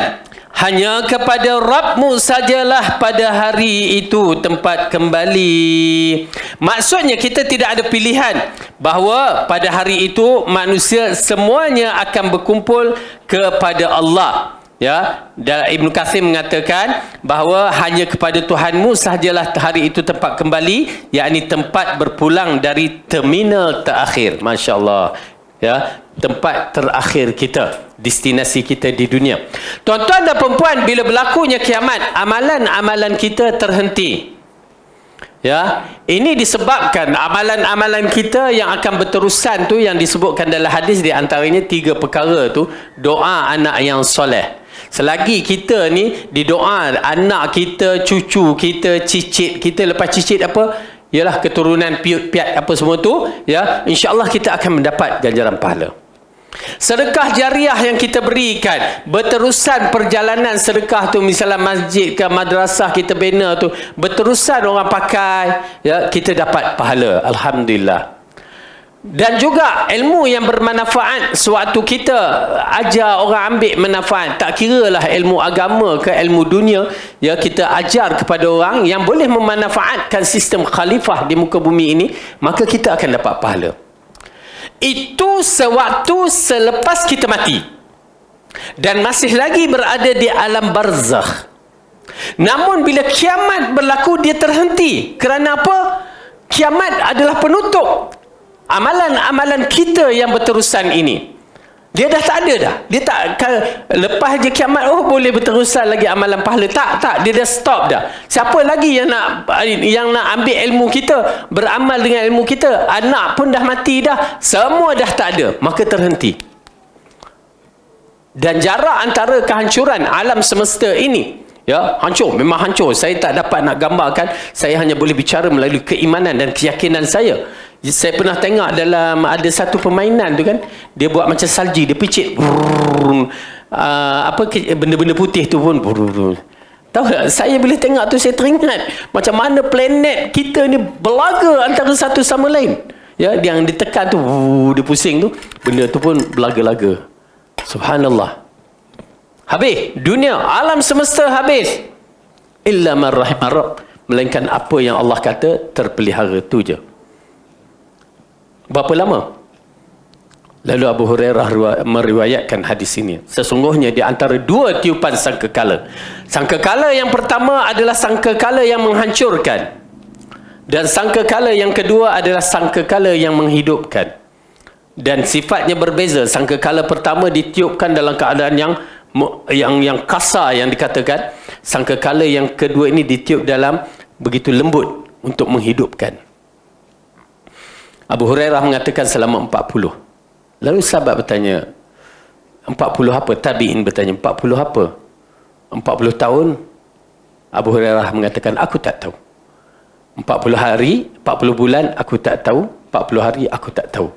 hanya kepada Rabbmu sajalah pada hari itu tempat kembali. Maksudnya kita tidak ada pilihan bahawa pada hari itu manusia semuanya akan berkumpul kepada Allah. Ya, dan Ibn Katsir mengatakan bahawa hanya kepada Tuhanmu sahajalah hari itu tempat kembali, yakni tempat berpulang dari terminal terakhir. Masya-Allah. Ya, tempat terakhir kita, destinasi kita di dunia. Tuan-tuan dan perempuan, bila berlakunya kiamat, amalan-amalan kita terhenti. Ya, ini disebabkan amalan-amalan kita yang akan berterusan tu yang disebutkan dalam hadis, di antaranya 3 perkara tu, doa anak yang soleh. Selagi kita ni didoa anak kita, cucu kita, cicit kita, lepas cicit apa? Ialah keturunan piat apa semua tu, ya, insya-Allah kita akan mendapat ganjaran pahala. Sedekah jariah yang kita berikan, berterusan perjalanan sedekah tu, misalnya masjid ke madrasah kita bina tu, berterusan orang pakai, ya, kita dapat pahala, alhamdulillah. Dan juga ilmu yang bermanfaat, sewaktu kita ajar orang ambil manfaat, tak kiralah ilmu agama ke ilmu dunia, ya, kita ajar kepada orang yang boleh memanfaatkan sistem khalifah di muka bumi ini, maka kita akan dapat pahala. Itu sewaktu selepas kita mati dan masih lagi berada di alam barzakh. Namun bila kiamat berlaku, dia terhenti. Kerana apa? Kiamat adalah penutup amalan-amalan kita yang berterusan ini. Dia dah tak ada dah. Dia tak, lepas je kiamat, oh boleh berterusan lagi amalan pahala. Tak, dia dah stop dah. Siapa lagi yang nak ambil ilmu kita, beramal dengan ilmu kita? Anak pun dah mati dah. Semua dah tak ada. Maka terhenti. Dan jarak antara kehancuran alam semesta ini, ya, hancur, memang hancur. Saya tak dapat nak gambarkan. Saya hanya boleh bicara melalui keimanan dan keyakinan saya. Saya pernah tengok dalam ada satu permainan tu kan, dia buat macam salji, dia picit benda-benda putih tu pun. Tahu tak, saya bila tengok tu saya teringat macam mana planet kita ni berlaga antara satu sama lain. Ya, dia yang ditekan tu, dia pusing tu, benda tu pun berlaga-laga. Subhanallah. Habis dunia, alam semesta habis. Illa man rahimar rabb, melainkan apa yang Allah kata terpelihara tu je. Berapa lama? Lalu Abu Hurairah meriwayatkan hadis ini. Sesungguhnya di antara 2 tiupan sangkakala. Sangkakala yang pertama adalah sangkakala yang menghancurkan. Dan sangkakala yang kedua adalah sangkakala yang menghidupkan. Dan sifatnya berbeza. Sangkakala pertama ditiupkan dalam keadaan yang kasar yang dikatakan. Sangkakala yang kedua ini ditiup dalam begitu lembut untuk menghidupkan. Abu Hurairah mengatakan selama 40. Lalu sahabat bertanya, 40 apa? Tabi'in bertanya, 40 apa? 40 tahun? Abu Hurairah mengatakan, aku tak tahu. 40 hari, 40 bulan, aku tak tahu. 40 hari, aku tak tahu.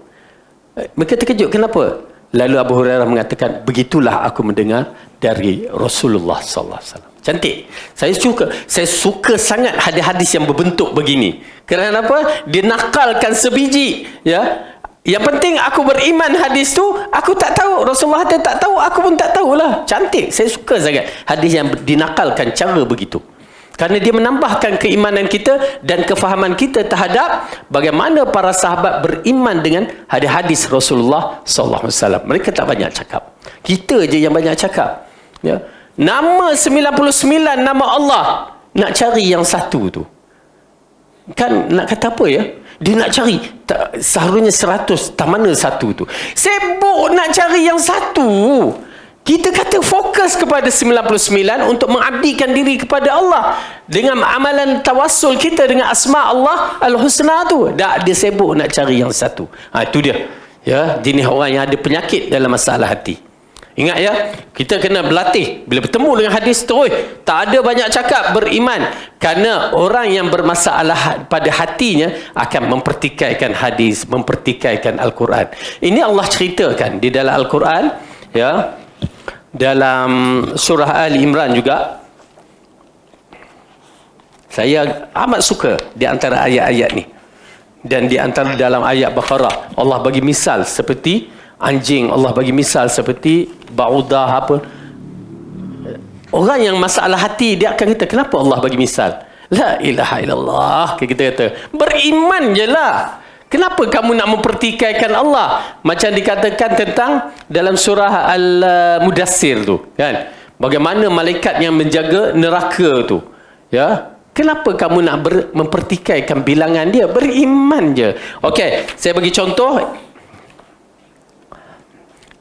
Mereka terkejut, kenapa? Lalu Abu Hurairah mengatakan, begitulah aku mendengar dari Rasulullah SAW. Cantik. Saya suka sangat hadis-hadis yang berbentuk begini. Kerana apa? Dia nakalkan sebiji. Ya. Yang penting aku beriman hadis tu, aku tak tahu. Rasulullah tak tahu, aku pun tak tahulah. Cantik. Saya suka sangat hadis yang dinakalkan cara begitu. Kerana dia menambahkan keimanan kita dan kefahaman kita terhadap bagaimana para sahabat beriman dengan hadis-hadis Rasulullah SAW. Mereka tak banyak cakap. Kita je yang banyak cakap. Ya. Nama 99 nama Allah, nak cari yang satu tu. Kan nak kata apa ya? Dia nak cari, seharusnya 100, tak mana satu tu. Sibuk nak cari yang satu. Kita kata fokus kepada 99 untuk mengabdikan diri kepada Allah. Dengan amalan tawassul kita dengan asma Allah Al-Husna tu. Tak, dia sibuk nak cari yang satu. Itu dia. Ya, jenis orang yang ada penyakit dalam masalah hati. Ingat ya, kita kena berlatih. Bila bertemu dengan hadis terus, tak ada banyak cakap, beriman. Kerana orang yang bermasalah pada hatinya akan mempertikaikan hadis, mempertikaikan Al-Quran. Ini Allah ceritakan di dalam Al-Quran, ya, dalam surah Ali Imran juga. Saya amat suka di antara ayat-ayat ni. Dan di antara dalam ayat Baqarah, Allah bagi misal seperti anjing, Allah bagi misal seperti baudah apa. Orang yang masalah hati, dia akan kata, kenapa Allah bagi misal? La ilaha illallah. Kita kata, beriman je lah. Kenapa kamu nak mempertikaikan Allah? Macam dikatakan tentang dalam surah Al-Mudassir tu, kan? Bagaimana malaikat yang menjaga neraka tu, ya? Kenapa kamu nak mempertikaikan bilangan dia? Beriman je. Okey, saya bagi contoh.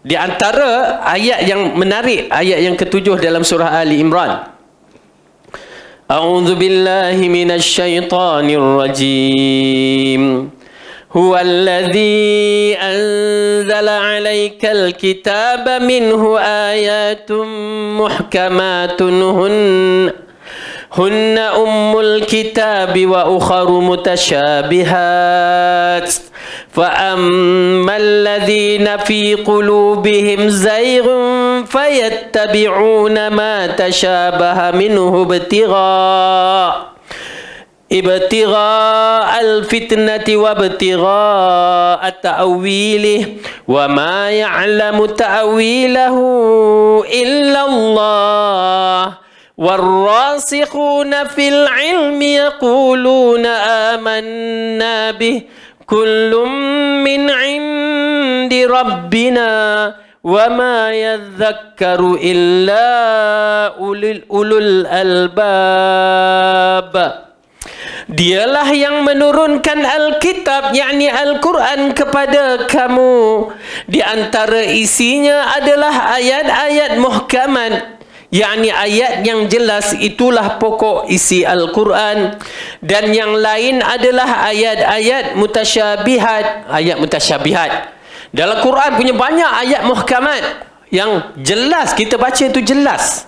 Di antara ayat yang menarik, ayat yang ke-7 dalam surah Ali Imran. A'udzu billahi minasy syaithanir rajim. هو الذي أنزل عليك الكتاب منه آيات محكمات هن أم الكتاب وأخر متشابهات فأما الذين في قلوبهم زيغ فيتبعون ما تشابه منه ابتغاء الفتنة وابتغاء تأويله وما يعلم تأويله إلا الله والراسخون في العلم يقولون آمنا به كل من عند ربنا وما يذكر إلا أولو الألباب. Dialah yang menurunkan Alkitab, yakni Al-Quran kepada kamu. Di antara isinya adalah ayat-ayat muhkamat, yakni ayat yang jelas, itulah pokok isi Al-Quran. Dan yang lain adalah ayat-ayat mutasyabihat. Ayat mutasyabihat. Dalam Quran punya banyak ayat muhkamat yang jelas, kita baca itu jelas.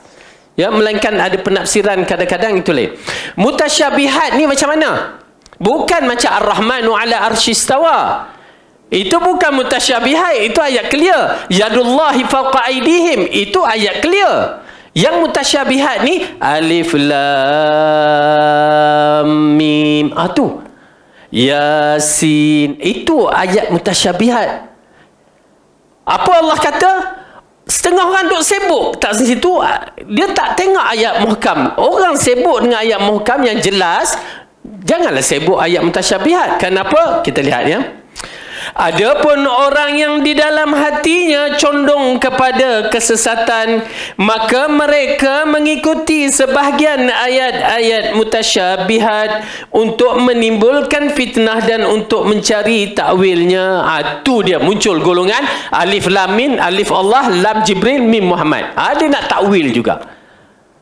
Ya, melainkan ada penafsiran kadang-kadang itu lain. Mutasyabihat ni macam mana? Bukan macam Ar-Rahmanu ala arsyistawa. Itu bukan mutasyabihat, itu ayat clear. Yadullahi fawqa aydihim, itu ayat clear. Yang mutasyabihat ni alif lam mim. Tu Yasin, itu ayat mutasyabihat. Apa Allah kata? Setengah orang duk sibuk tak situ, dia tak tengok ayat muhkam. Orang sibuk dengan ayat muhkam yang jelas, janganlah sibuk ayat mutasyabihat. Kenapa? Kita lihat ya. Adapun orang yang di dalam hatinya condong kepada kesesatan, maka mereka mengikuti sebahagian ayat-ayat mutasyabihat untuk menimbulkan fitnah dan untuk mencari takwilnya. Itu dia muncul golongan alif lam mim, alif Allah, lam Jibril, mim Muhammad. Dia nak takwil juga.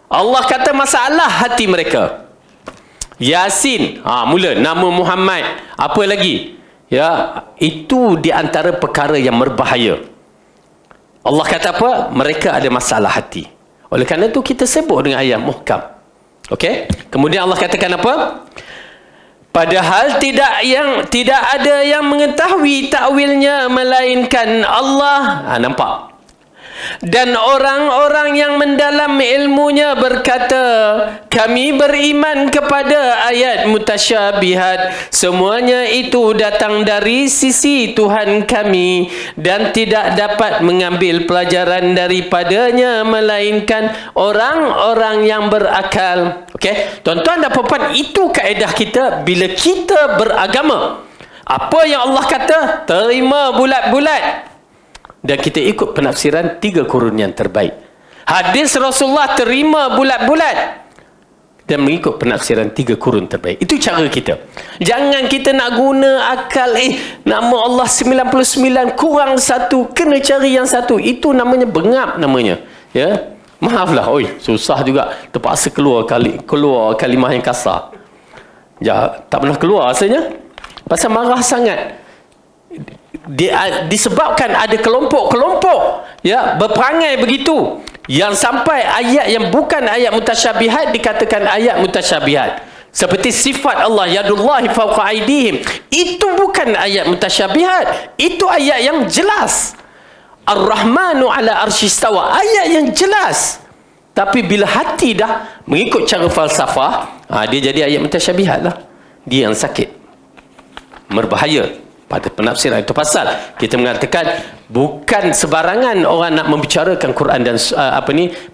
Allah kata masalah hati mereka. Yasin, mula nama Muhammad. Apa lagi? Ya, itu di antara perkara yang berbahaya. Allah kata apa? Mereka ada masalah hati. Oleh kerana itu kita sibuk dengan ayat muhkam. Okey? Kemudian Allah katakan apa? Padahal tidak ada yang mengetahui takwilnya melainkan Allah. Nampak? Dan orang-orang yang mendalam ilmunya berkata, kami beriman kepada ayat mutasyabihat. Semuanya itu datang dari sisi Tuhan kami dan tidak dapat mengambil pelajaran daripadanya melainkan orang-orang yang berakal. Okey, tuan-tuan dan puan-puan, itu kaedah kita bila kita beragama. Apa yang Allah kata, terima bulat-bulat. Dan kita ikut penafsiran 3 kurun yang terbaik. Hadis Rasulullah terima bulat-bulat dan mengikut penafsiran 3 kurun terbaik. Itu cara kita. Jangan kita nak guna akal, nama Allah 99 kurang 1, kena cari yang 1. Itu namanya bengap namanya. Ya. Maaflah, susah juga, terpaksa keluar kalimah yang kasar. Tak pernah keluar rasanya. Pasal marah sangat. Disebabkan ada kelompok-kelompok ya berperangai begitu, yang sampai ayat yang bukan ayat mutasyabihat dikatakan ayat mutasyabihat. Seperti sifat Allah yadullahi fawqa aydihim, itu bukan ayat mutasyabihat, itu ayat yang jelas. Ar-Rahmanu ala arsyistawa, ayat yang jelas. Tapi bila hati dah mengikut cara falsafah, dia jadi ayat mutasyabihat lah. Dia yang sakit, berbahaya pada penafsiran. Itu pasal kita mengatakan bukan sebarangan orang nak membicarakan Quran dan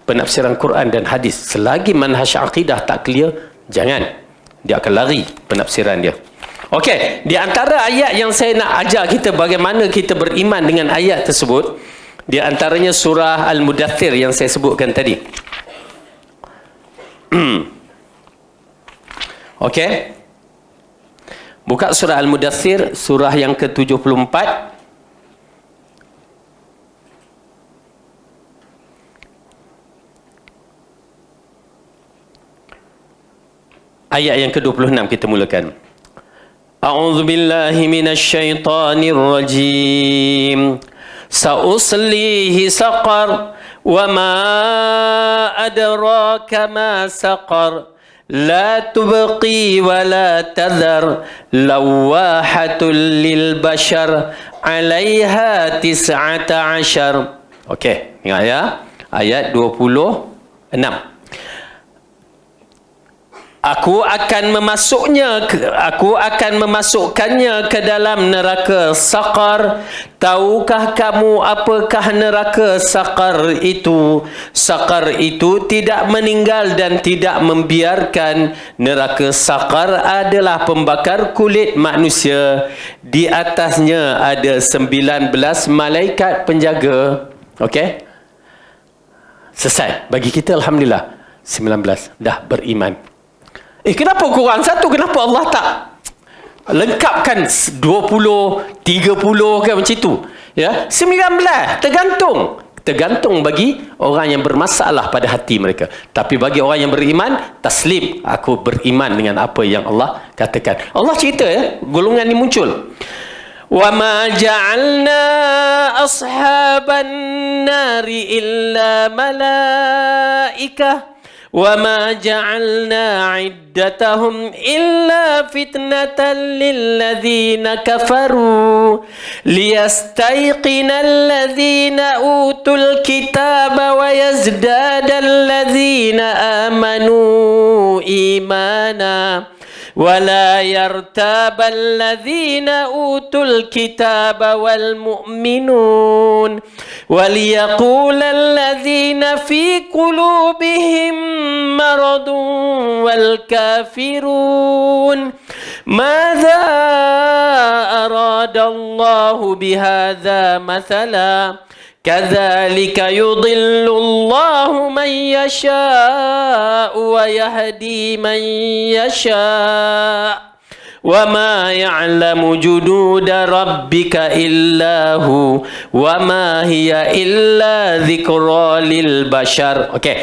penafsiran Quran dan hadis selagi manhaj akidah tak clear. Jangan. dia akan lari penafsiran dia. Okey, di antara ayat yang saya nak ajar kita bagaimana kita beriman dengan ayat tersebut, di antaranya surah Al-Mudaththir yang saya sebutkan tadi. Okey. Buka surah Al-Mudaththir, surah yang ke-74. Ayat yang ke-26 kita mulakan. A'udzu billahi minasy syaithanir rajim. Sa'uslihi saqar wa ma adraka ma saqar. La tubqi wa la tadhar. Lawahatul lil bashar 'alaiha 19. Okey, ingat ya. Ayat 26. Aku akan memasukkannya ke dalam neraka Saqar. Tahukah kamu apakah neraka Saqar itu? Saqar itu tidak meninggal dan tidak membiarkan. Neraka Saqar adalah pembakar kulit manusia. Di atasnya ada 19 malaikat penjaga. Okey? Selesai. Bagi kita alhamdulillah 19 dah beriman. Kenapa kurang satu? Kenapa Allah tak lengkapkan 20, 30 ke macam itu? Ya, 19 tergantung bagi orang yang bermasalah pada hati mereka. Tapi bagi orang yang beriman, taslim, aku beriman dengan apa yang Allah katakan. Allah cerita ya, golongan ni muncul. Wa ma ja'alna ashaban nari illa malaikah وَمَا جَعَلْنَا عِدَّتَهُمْ إِلَّا فِتْنَةً لِلَّذِينَ كَفَرُوا لِيَسْتَيْقِنَ الَّذِينَ أُوتُوا الْكِتَابَ وَيَزْدَادَ الَّذِينَ آمَنُوا إِيمَانًا وَلَا يَرْتَابَ الَّذِينَ أُوتُوا الْكِتَابَ وَالْمُؤْمِنُونَ وَلِيَقُولَ الَّذِينَ فِي قُلُوبِهِم مَّرَضٌ وَالْكَافِرُونَ مَاذَا أَرَادَ اللَّهُ بِهَذَا مَثَلًا كَذَلِكَ يُضِلُّ اللَّهُ مَن يَشَاءُ وَيَهْدِي مَن يَشَاءُ وَمَا يَعْلَمُ جُنُودَ رَبِّكَ إِلَّا هُوَ وَمَا هِيَ إِلَّا ذِكْرَى لِلْبَشَرِ. Okey,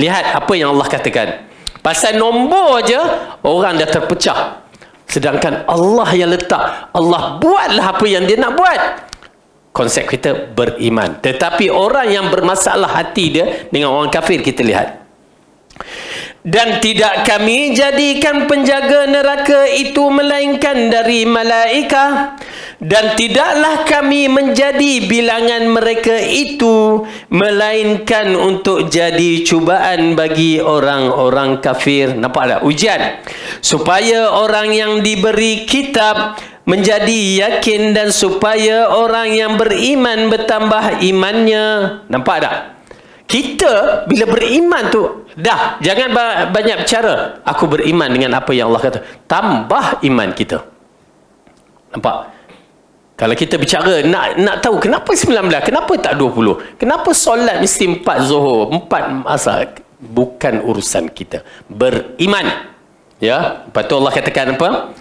lihat apa yang Allah katakan. Pasal nombor je orang dah terpecah. Sedangkan Allah yang letak, Allah buatlah apa yang dia nak buat. Konsep kita beriman. Tetapi orang yang bermasalah hati dia dengan orang kafir, kita lihat. Dan tidak kami jadikan penjaga neraka itu melainkan dari malaikat. Dan tidaklah kami menjadi bilangan mereka itu melainkan untuk jadi cubaan bagi orang-orang kafir. Nampak tak? Ujian. Supaya orang yang diberi kitab menjadi yakin dan supaya orang yang beriman bertambah imannya. Nampak tak? Kita bila beriman tu, dah, jangan banyak bicara. Aku beriman dengan apa yang Allah kata. Tambah iman kita. Nampak? Kalau kita bicara, nak tahu kenapa 19, kenapa tak 20? Kenapa solat mesti 4 Zuhur, 4 Asar? Bukan urusan kita. Beriman. Ya, lepas tu Allah katakan apa?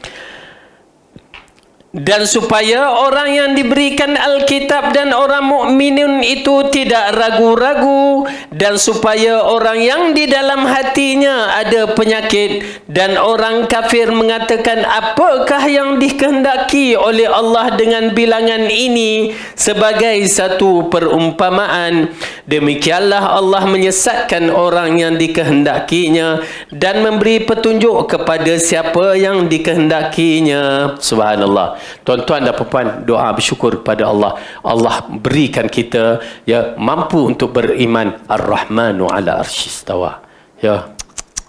Dan supaya orang yang diberikan Alkitab dan orang mukminun itu tidak ragu-ragu, dan supaya orang yang di dalam hatinya ada penyakit dan orang kafir mengatakan apakah yang dikehendaki oleh Allah dengan bilangan ini sebagai satu perumpamaan. Demikianlah Allah menyesatkan orang yang dikehendakinya dan memberi petunjuk kepada siapa yang dikehendakinya. Subhanallah. Tuan-tuan dan puan, doa bersyukur kepada Allah. Allah berikan kita ya mampu untuk beriman. Ar-Rahmanu ala arsyistawa. Ya,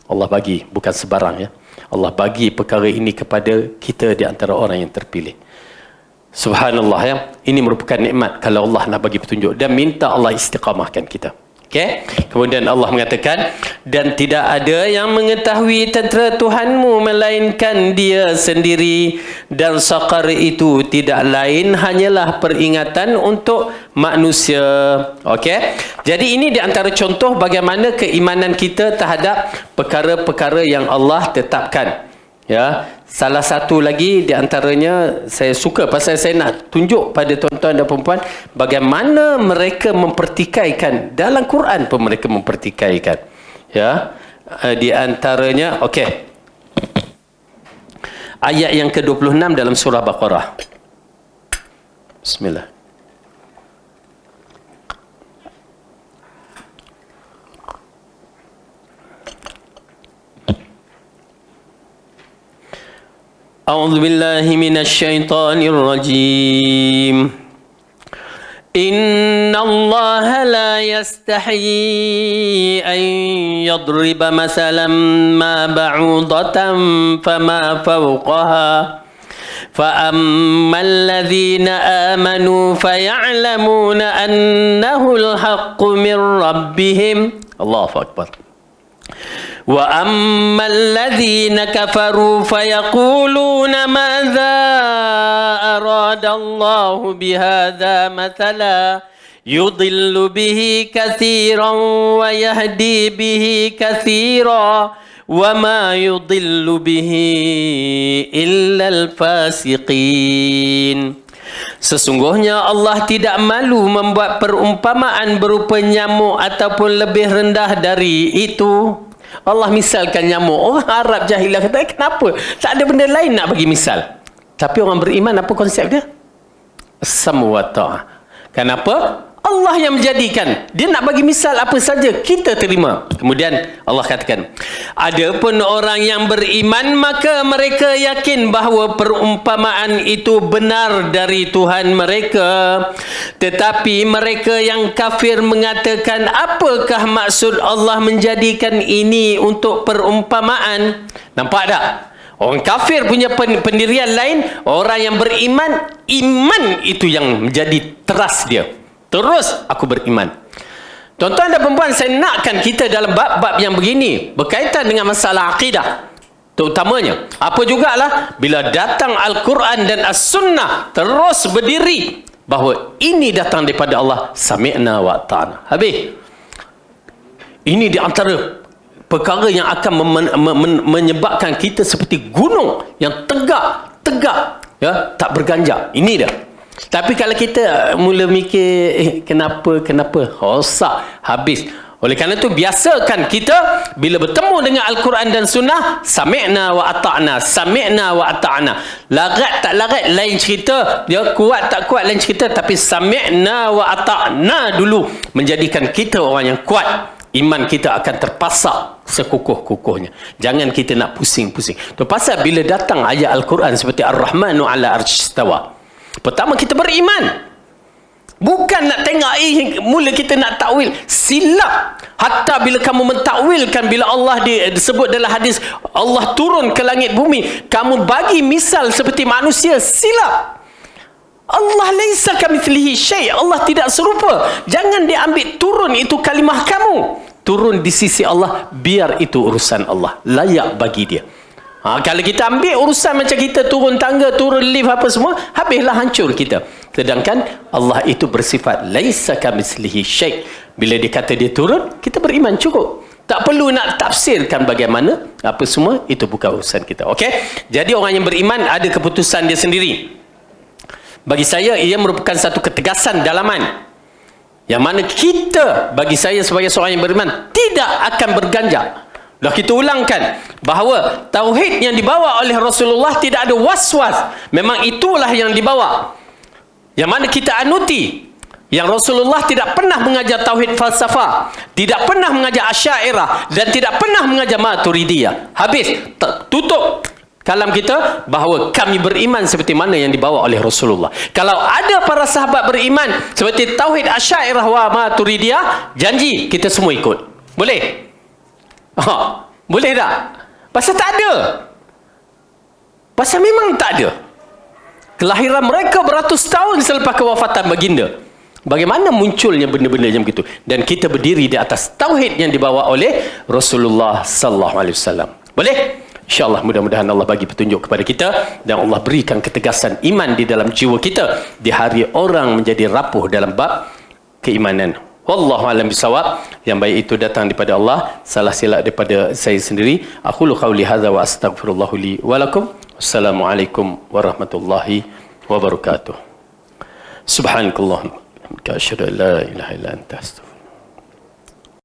Allah bagi, bukan sebarang ya. Allah bagi perkara ini kepada kita di antara orang yang terpilih. Subhanallah ya. Ini merupakan nikmat kalau Allah nak bagi petunjuk dan minta Allah istiqamahkan kita. Okey. Kemudian Allah mengatakan, dan tidak ada yang mengetahui tentera Tuhanmu melainkan Dia sendiri, dan saqar itu tidak lain hanyalah peringatan untuk manusia. Okey. Jadi ini di antara contoh bagaimana keimanan kita terhadap perkara-perkara yang Allah tetapkan. Ya, salah satu lagi di antaranya saya suka pasal saya nak tunjuk pada tuan-tuan dan puan-puan bagaimana mereka mempertikaikan dalam Quran pun mereka mempertikaikan. Ya, di antaranya okey. Ayat yang ke-26 dalam surah Baqarah. Bismillah. أعوذ بالله من الشيطان الرجيم إن الله لا يستحيي أن يضرب مثلا ما بعوضة فما فوقها فأما الذين آمنوا فيعلمون أنه الحق من ربهم الله أكبر وَأَمَّا الَّذِينَ كَفَرُوا فَيَقُولُونَ مَاذَا أَرَادَ اللَّهُ بِهَذَا مَثَلًا يُضِلُّ بِهِ كَثِيرًا وَيَهْدِي بِهِ كَثِيرًا وَمَا يُضِلُّ بِهِ إِلَّا الْفَاسِقِينَ. Sesungguhnya Allah tidak malu membuat perumpamaan berupa nyamuk ataupun lebih rendah dari itu. Allah misalkan nyamuk. Orang Arab jahiliah kata, kenapa? Tak ada benda lain nak bagi misal. Tapi orang beriman, apa konsep dia? As-samu wa ta'ah. Kenapa? Allah yang menjadikan. Dia nak bagi misal apa saja, kita terima. Kemudian Allah katakan, adapun orang yang beriman, maka mereka yakin bahawa perumpamaan itu benar dari Tuhan mereka. Tetapi mereka yang kafir mengatakan, apakah maksud Allah menjadikan ini untuk perumpamaan? Nampak tak? Orang kafir punya pendirian lain, orang yang beriman, iman itu yang menjadi teras dia. Terus aku beriman. Tuan-tuan dan perempuan, saya nakkan kita dalam bab-bab yang begini berkaitan dengan masalah akidah terutamanya. Apa jugalah bila datang Al-Quran dan As-Sunnah terus berdiri bahawa ini datang daripada Allah, sami'na wa ta'ana. Habis. Ini di antara perkara yang akan menyebabkan kita seperti gunung yang tegak, ya, tak berganjak. Ini dah. Tapi kalau kita mula mikir, kenapa, rosak, habis. Oleh kerana itu, biasakan kita bila bertemu dengan Al-Quran dan Sunnah, sami'na wa ata'na, sami'na wa ata'na. Larat tak larat, lain cerita. Dia kuat tak kuat, lain cerita. Tapi sami'na wa ata'na dulu menjadikan kita orang yang kuat. Iman kita akan terpasak sekukuh-kukuhnya. Jangan kita nak pusing-pusing. Itu pasal bila datang ayat Al-Quran seperti Ar-Rahmanu ala arsh istawa, pertama kita beriman. Bukan nak tengok mula kita nak takwil. Silap. Hatta bila kamu mentakwilkan, bila Allah disebut dalam hadis Allah turun ke langit bumi, kamu bagi misal seperti manusia, silap. Allah laisa kamitslihi syai'. Allah tidak serupa. Jangan diambil turun itu kalimah kamu. Turun di sisi Allah, biar itu urusan Allah. Layak bagi dia. Kalau kita ambil urusan macam kita turun tangga, turun lift apa semua, habislah hancur kita. Sedangkan Allah itu bersifat laisa kamitslihi syai'. Bila dia kata dia turun, kita beriman cukup. Tak perlu nak tafsirkan bagaimana, apa semua, itu bukan urusan kita. Okey? Jadi orang yang beriman ada keputusan dia sendiri. Bagi saya, ia merupakan satu ketegasan dalaman. Yang mana kita, bagi saya sebagai seorang yang beriman, tidak akan berganjak. Dah kita ulangkan bahawa tauhid yang dibawa oleh Rasulullah tidak ada was-was. Memang itulah yang dibawa. Yang mana kita anuti. Yang Rasulullah tidak pernah mengajar tauhid falsafah, tidak pernah mengajar Asy'ariyah, dan tidak pernah mengajar Maturidiyah. Habis, tutup kalam kita bahawa kami beriman seperti mana yang dibawa oleh Rasulullah. Kalau ada para sahabat beriman seperti tauhid Asy'ariyah wa Maturidiyah, janji kita semua ikut. Boleh? Boleh tak? Pasal tak ada. Pasal memang tak ada. Kelahiran mereka beratus tahun selepas kewafatan baginda. Bagaimana munculnya benda-benda yang begitu? Dan kita berdiri di atas tauhid yang dibawa oleh Rasulullah sallallahu alaihi wasallam. Boleh? InsyaAllah mudah-mudahan Allah bagi petunjuk kepada kita dan Allah berikan ketegasan iman di dalam jiwa kita di hari orang menjadi rapuh dalam bab keimanan. Wallahu a'lam bisawab. Yang baik itu datang daripada Allah, salah silap daripada saya sendiri. Aqulu qauli hadza wa astaghfirullah li wa lakum. Wassalamualaikum warahmatullahi wabarakatuh. Subhanakallahumma wa bihamdika asyhadu an la ilaha illa anta astaghfiruka